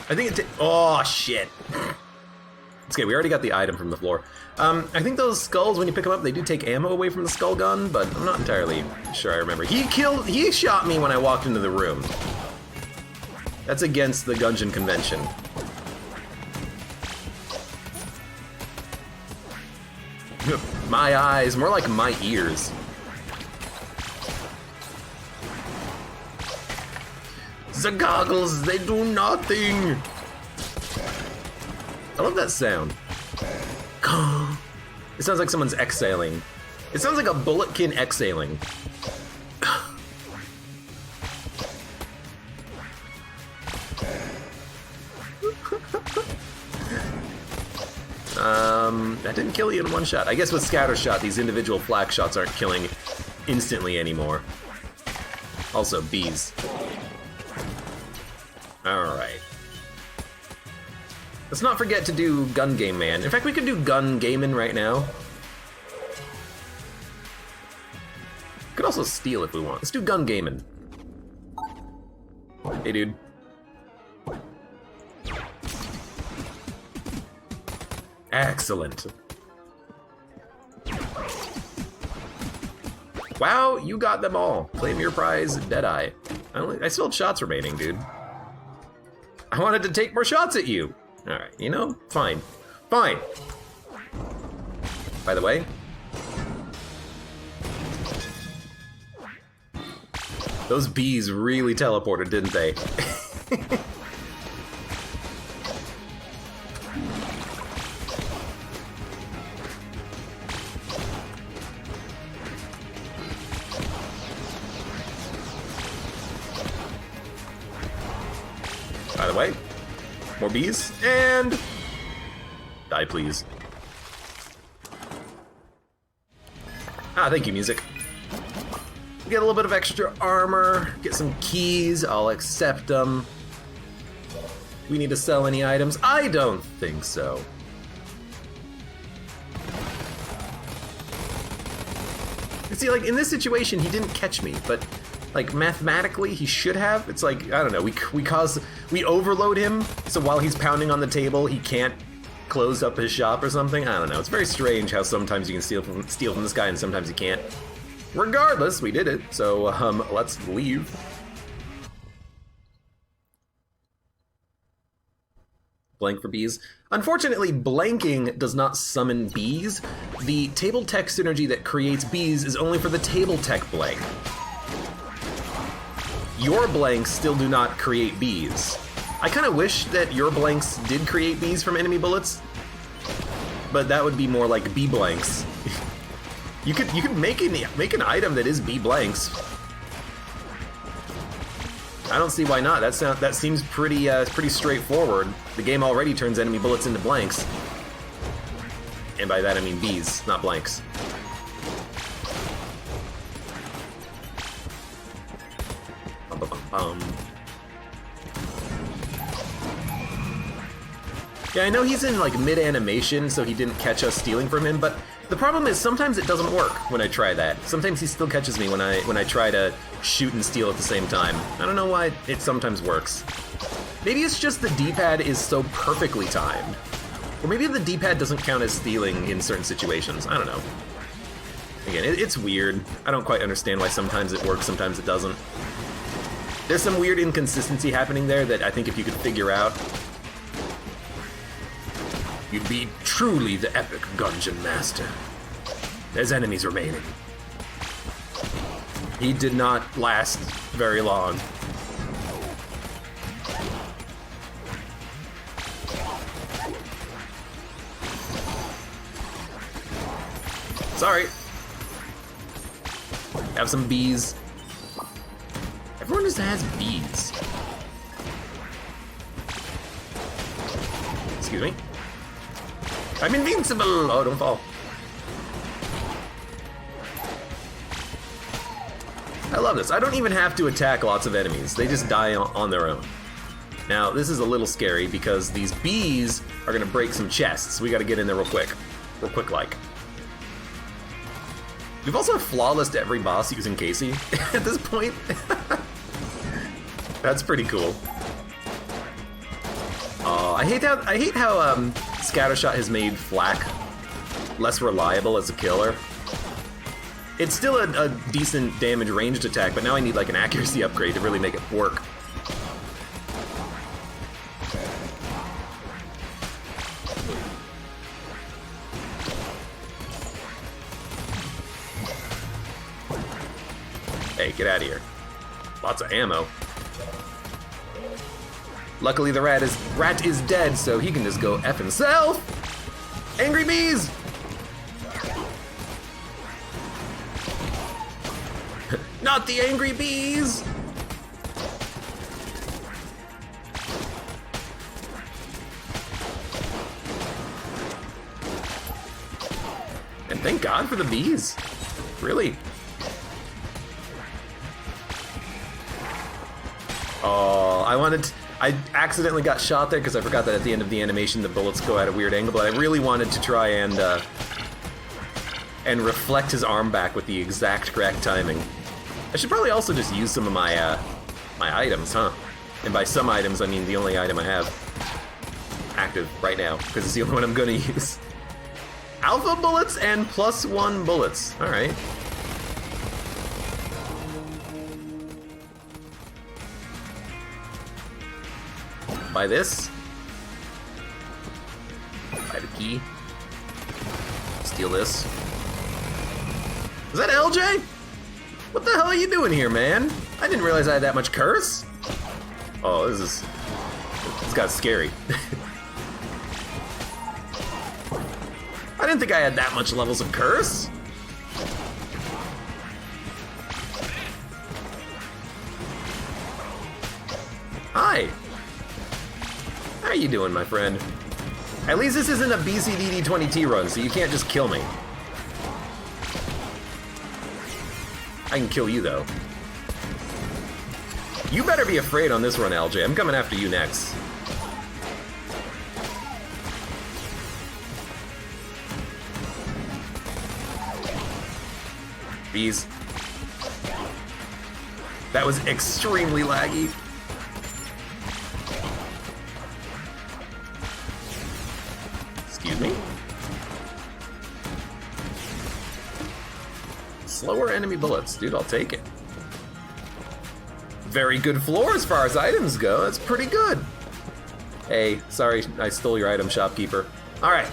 I think oh shit. It's okay, we already got the item from the floor. I think those skulls, when you pick them up, they do take ammo away from the skull gun, but I'm not entirely sure I remember. He shot me when I walked into the room. That's against the Gungeon convention. My eyes, more like my ears. The goggles, they do nothing! I love that sound. It sounds like someone's exhaling. It sounds like a bulletkin exhaling. That didn't kill you in one shot. I guess with scatter shot, these individual flak shots aren't killing instantly anymore. Also, bees. Alright. Let's not forget to do Gun Game Man. In fact, we could do Gun Gaming right now. Could also steal if we want. Let's do Gun Gaming. Hey, dude. Excellent. Wow, you got them all. Claim your prize, Deadeye. I still have shots remaining, dude. I wanted to take more shots at you. Alright, you know, fine. Fine. By the way, those bees really teleported, didn't they? More bees, and... Die, please. Ah, thank you, music. Get a little bit of extra armor, get some keys, I'll accept them. We need to sell any items? I don't think so. You see, like, in this situation, he didn't catch me, but, like, mathematically, he should have. It's like, I don't know, we overload him, so while he's pounding on the table, he can't close up his shop or something. I don't know, it's very strange how sometimes you can steal from this guy and sometimes you can't. Regardless, we did it, so, let's leave. Blank for bees. Unfortunately, blanking does not summon bees. The table tech synergy that creates bees is only for the table tech blank. Your blanks still do not create bees. I kind of wish that your blanks did create bees from enemy bullets, but that would be more like bee blanks. You could make an item that is bee blanks. I don't see why not. That seems pretty straightforward. The game already turns enemy bullets into blanks. And by that I mean bees, not blanks. Yeah, I know he's in like mid-animation, so he didn't catch us stealing from him, but the problem is sometimes it doesn't work when I try that. Sometimes he still catches me when I try to shoot and steal at the same time. I don't know why it sometimes works. Maybe it's just the D-pad is so perfectly timed. Or maybe the D-pad doesn't count as stealing in certain situations. I don't know. Again, it's weird. I don't quite understand why sometimes it works, sometimes it doesn't. There's some weird inconsistency happening there that I think if you could figure out, you'd be truly the epic Gungeon master. There's enemies remaining. He did not last very long. Sorry. Have some bees. Everyone just has bees. Excuse me. I'm invincible! Oh, don't fall. I love this. I don't even have to attack lots of enemies. They just die on their own. Now, this is a little scary because these bees are gonna break some chests. We gotta get in there real quick. Real quick-like. We've also flawlessed every boss using Casey at this point. That's pretty cool. I hate how Scattershot has made Flak less reliable as a killer. It's still a decent damage ranged attack, but now I need like an accuracy upgrade to really make it work. Hey, get out of here. Lots of ammo. Luckily the rat is dead, so he can just go F himself! Angry bees! Not the angry bees! And thank God for the bees. Really. Oh, I accidentally got shot there because I forgot that at the end of the animation the bullets go at a weird angle, but I really wanted to try and reflect his arm back with the exact correct timing. I should probably also just use some of my my items, huh? And by some items, I mean the only item I have active right now, because it's the only one I'm gonna use. Alpha bullets and +1 bullets. All right. Buy this. Buy the key. Steal this. Is that LJ? What the hell are you doing here, man? I didn't realize I had that much curse. Oh, this got scary. I didn't think I had that much levels of curse. Hi. How you doing, my friend? At least this isn't a BCDD20T run, so you can't just kill me. I can kill you, though. You better be afraid on this run, LJ. I'm coming after you next. Bees. That was extremely laggy. Excuse me? Slower enemy bullets. Dude, I'll take it. Very good floor as far as items go. That's pretty good. Hey, sorry I stole your item, shopkeeper. Alright.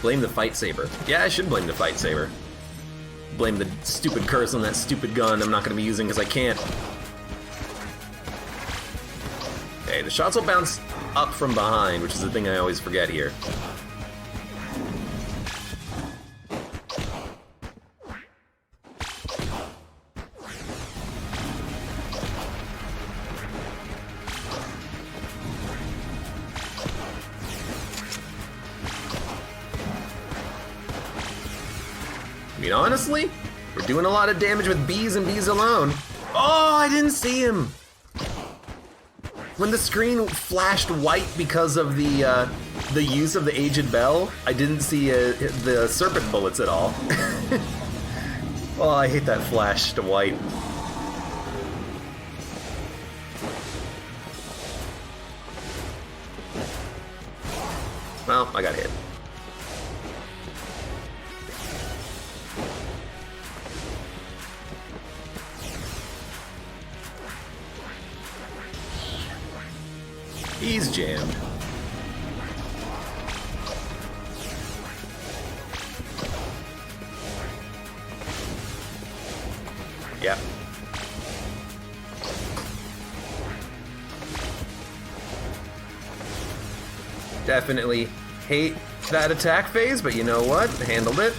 Blame the fight saber. Yeah, I should blame the fight saber. Blame the stupid curse on that stupid gun I'm not going to be using because I can't. Okay, the shots will bounce up from behind, which is the thing I always forget here. I mean, honestly, we're doing a lot of damage with bees and bees alone. Oh, I didn't see him. When the screen flashed white because of the use of the Aged Bell, I didn't see the serpent bullets at all. Oh, I hate that flash to white. Well, I got hit. He's jammed. Yep. Definitely hate that attack phase, but you know what? Handled it.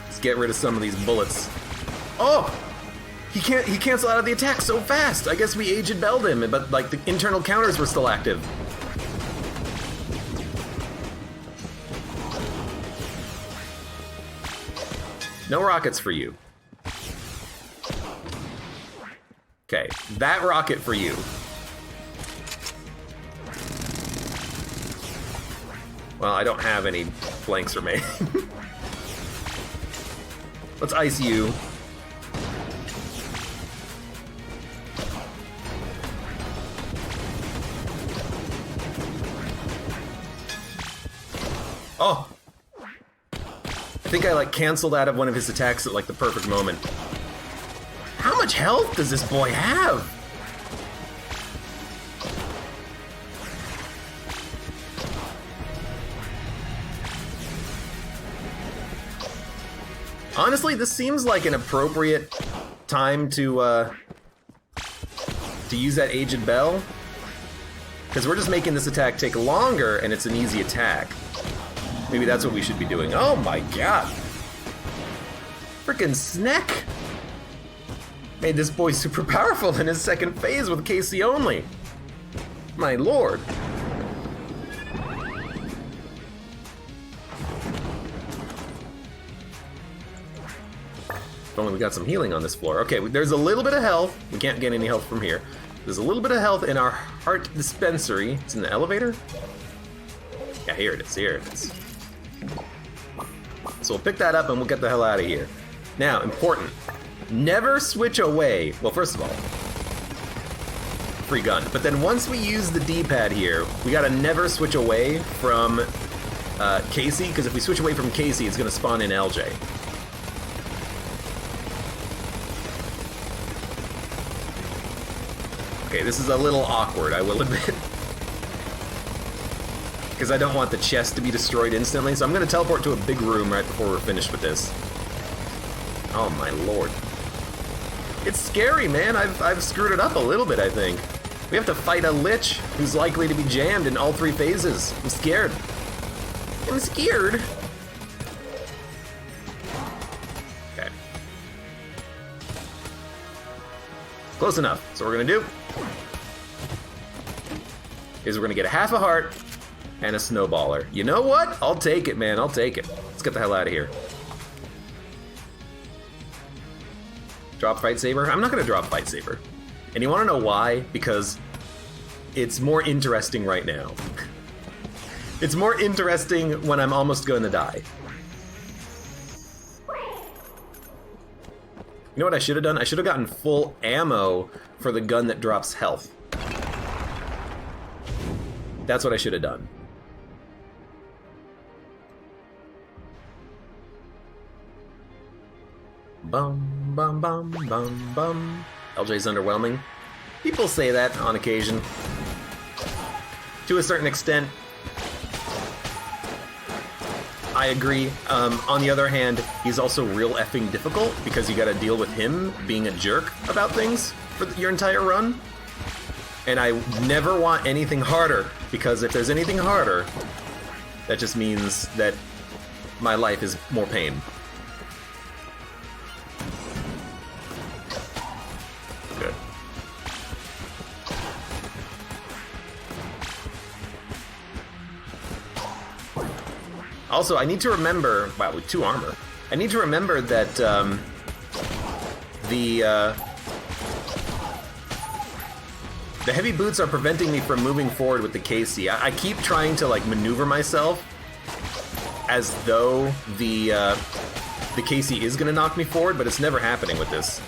Let's get rid of some of these bullets. Oh! He canceled out of the attack so fast. I guess we Aged Belled him, but like the internal counters were still active. No rockets for you. Okay, that rocket for you. Well, I don't have any flanks remaining. Let's ice you. Oh! I think I like canceled out of one of his attacks at like the perfect moment. How much health does this boy have? Honestly, this seems like an appropriate time to use that Aged Bell. Because we're just making this attack take longer and it's an easy attack. Maybe that's what we should be doing. Oh my god! Frickin' Sneck! Made this boy super powerful in his second phase with KC only. My lord. If only we got some healing on this floor. Okay, there's a little bit of health. We can't get any health from here. There's a little bit of health in our heart dispensary. It's in the elevator? Yeah, here it is, here it is. So we'll pick that up and we'll get the hell out of here. Now, important. Never switch away. Well, first of all, free gun. But then once we use the D-pad here, we gotta never switch away from Casey, because if we switch away from Casey, it's gonna spawn in LJ. Okay, this is a little awkward, I will admit. Because I don't want the chest to be destroyed instantly, so I'm going to teleport to a big room right before we're finished with this. Oh my lord. It's scary, man. I've screwed it up a little bit, I think. We have to fight a Lich who's likely to be jammed in all 3 phases. I'm scared. I'm scared. Okay. Close enough. So what we're gonna do is we're gonna get a half a heart and a snowballer. You know what? I'll take it, man. I'll take it. Let's get the hell out of here. Drop Fight Saber? I'm not gonna drop Fight Saber. And you wanna know why? Because it's more interesting right now. It's more interesting when I'm almost going to die. You know what I should have done? I should have gotten full ammo for the gun that drops health. That's what I should have done. Bum, bum, bum, bum, bum. LJ's underwhelming. People say that on occasion. To a certain extent, I agree. On the other hand, he's also real effing difficult because you gotta deal with him being a jerk about things for your entire run. And I never want anything harder, because if there's anything harder, that just means that my life is more pain. Good. Also, I need to remember, wow, with 2 armor, I need to remember that the heavy boots are preventing me from moving forward with the KC. I keep trying to like maneuver myself as though the KC is gonna knock me forward, but it's never happening with this.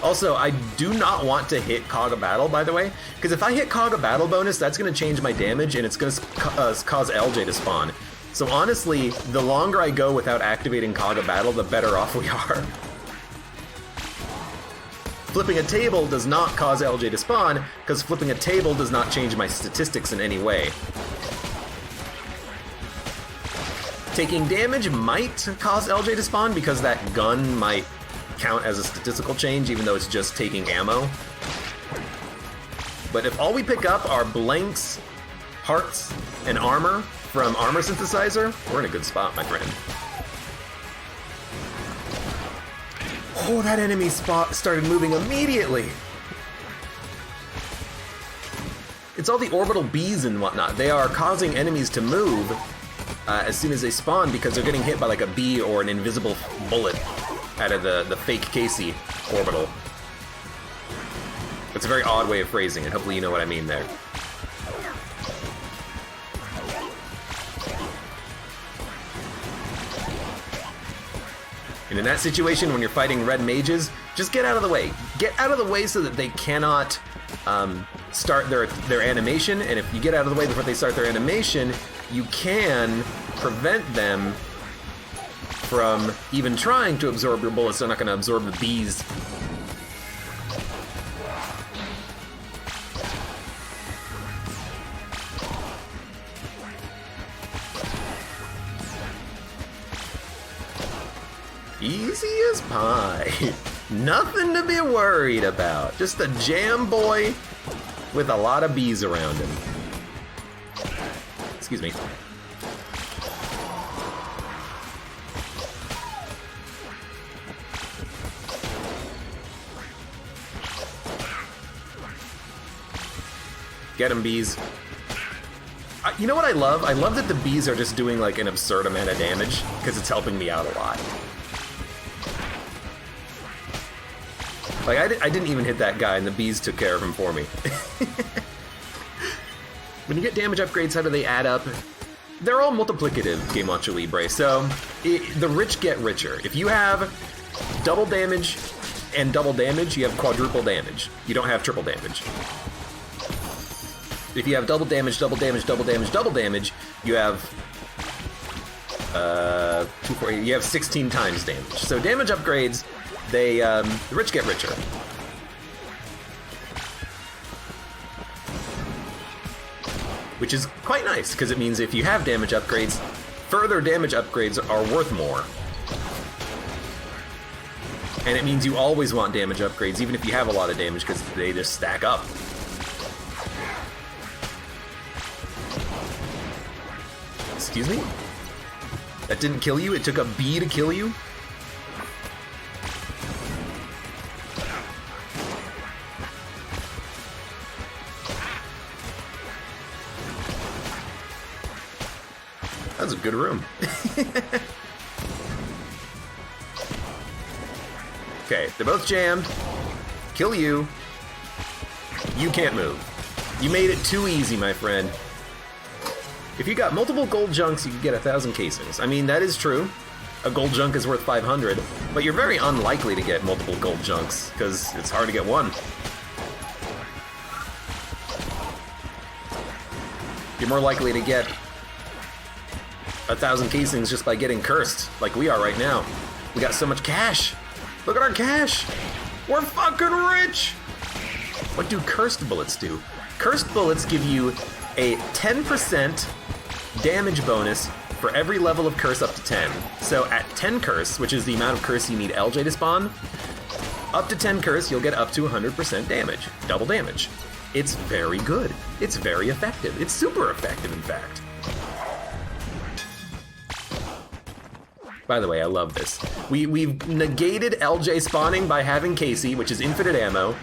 Also, I do not want to hit Cog of Battle, by the way, because if I hit Cog of Battle bonus, that's going to change my damage, and it's going to cause LJ to spawn. So honestly, the longer I go without activating Cog of Battle, the better off we are. Flipping a table does not cause LJ to spawn, because flipping a table does not change my statistics in any way. Taking damage might cause LJ to spawn, because that gun might count as a statistical change, even though it's just taking ammo. But if all we pick up are blanks, hearts, and armor from Armor Synthesizer, we're in a good spot, my friend. Oh, that enemy spot started moving immediately. It's all the orbital bees and whatnot. They are causing enemies to move as soon as they spawn, because they're getting hit by like a bee or an invisible bullet out of the fake Casey orbital. It's a very odd way of phrasing it. Hopefully you know what I mean there. And in that situation, when you're fighting red mages, just get out of the way. Get out of the way so that they cannot start their animation, and if you get out of the way before they start their animation, you can prevent them from even trying to absorb your bullets. They're not going to absorb the bees. Easy as pie. Nothing to be worried about. Just a jam boy with a lot of bees around him. Excuse me. Get him, bees. You know what I love? I love that the bees are just doing like an absurd amount of damage, because it's helping me out a lot. Like, I didn't even hit that guy, and the bees took care of him for me. When you get damage upgrades, how do they add up? They're all multiplicative, Game Watcher Libre, so the rich get richer. If you have double damage and double damage, you have quadruple damage. You don't have triple damage. If you have double damage, double damage, double damage, double damage, you have 16 times damage. So damage upgrades, the rich get richer. Which is quite nice, because it means if you have damage upgrades, further damage upgrades are worth more. And it means you always want damage upgrades, even if you have a lot of damage, because they just stack up. Excuse me? That didn't kill you? It took a bee to kill you? good room. Okay, they're both jammed. Kill you. You can't move. You made it too easy, my friend. If you got multiple gold junks, you could get 1,000 casings. I mean, that is true. A gold junk is worth 500, but you're very unlikely to get multiple gold junks, because it's hard to get one. You're more likely to get 1,000 casings just by getting cursed, like we are right now. We got so much cash. Look at our cash. We're fucking rich. What do cursed bullets do? Cursed bullets give you a 10% damage bonus for every level of curse up to 10. So at 10 curse, which is the amount of curse you need LJ to spawn, up to 10 curse, you'll get up to 100% damage. Double damage. It's very good. It's very effective. It's super effective, in fact. By the way, I love this. We've negated LJ spawning by having Casey, which is infinite ammo.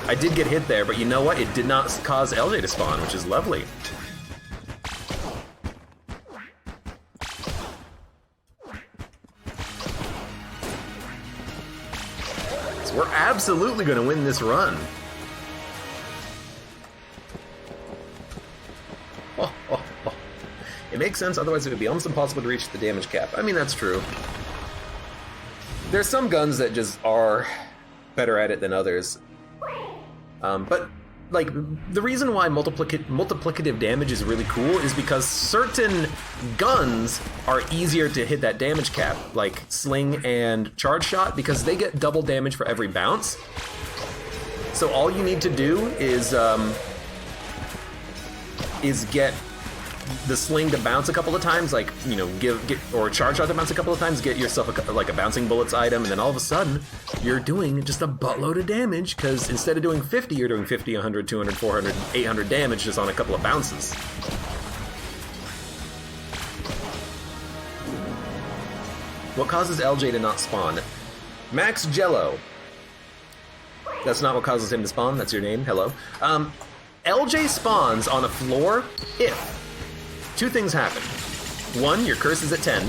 I did get hit there, but you know what? It did not cause LJ to spawn, which is lovely. So we're absolutely going to win this run. It makes sense, otherwise it would be almost impossible to reach the damage cap. I mean, that's true. There's some guns that just are better at it than others. But, like, the reason why multiplicative damage is really cool is because certain guns are easier to hit that damage cap, like Sling and Charge Shot, because they get double damage for every bounce. So all you need to do is get the Sling to bounce a couple of times, like, you know, or Charge Shot to bounce a couple of times, get yourself a bouncing bullets item, and then all of a sudden, you're doing just a buttload of damage, because instead of doing 50, you're doing 50, 100, 200, 400, 800 damage just on a couple of bounces. What causes LJ to not spawn? Max Jello. That's not what causes him to spawn, that's your name, hello. LJ spawns on a floor if two things happen. One, your curse is at 10,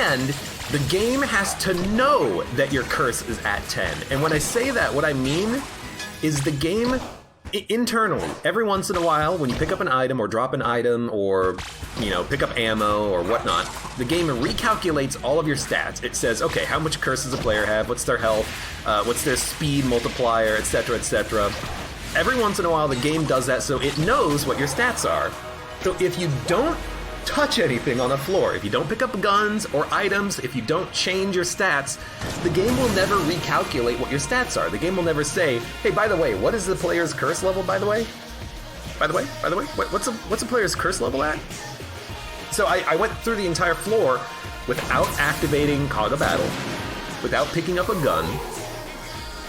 and the game has to know that your curse is at 10. And when I say that, what I mean is the game internally, every once in a while, when you pick up an item or drop an item or, you know, pick up ammo or whatnot, the game recalculates all of your stats. It says, okay, how much curse does a player have? What's their health? What's their speed multiplier, etc., etc. Every once in a while, the game does that so it knows what your stats are. So if you don't touch anything on the floor, if you don't pick up guns or items, if you don't change your stats, the game will never recalculate what your stats are. The game will never say, hey, by the way, what is the player's curse level, by the way? What's a player's curse level at? So I went through the entire floor without activating Cog of Battle, without picking up a gun,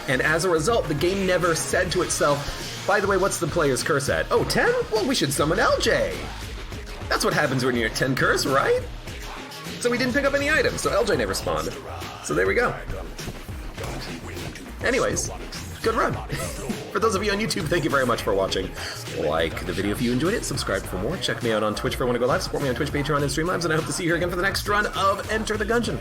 and as a result, the game never said to itself, by the way, what's the player's curse at? Oh, 10? Well, we should summon LJ. That's what happens when you're at 10 curse, right? So we didn't pick up any items, so LJ never spawned. So there we go. Anyways, good run. For those of you on YouTube, thank you very much for watching. Like the video if you enjoyed it, subscribe for more, check me out on Twitch if I want to go live, support me on Twitch, Patreon, and Streamlabs, and I hope to see you here again for the next run of Enter the Gungeon.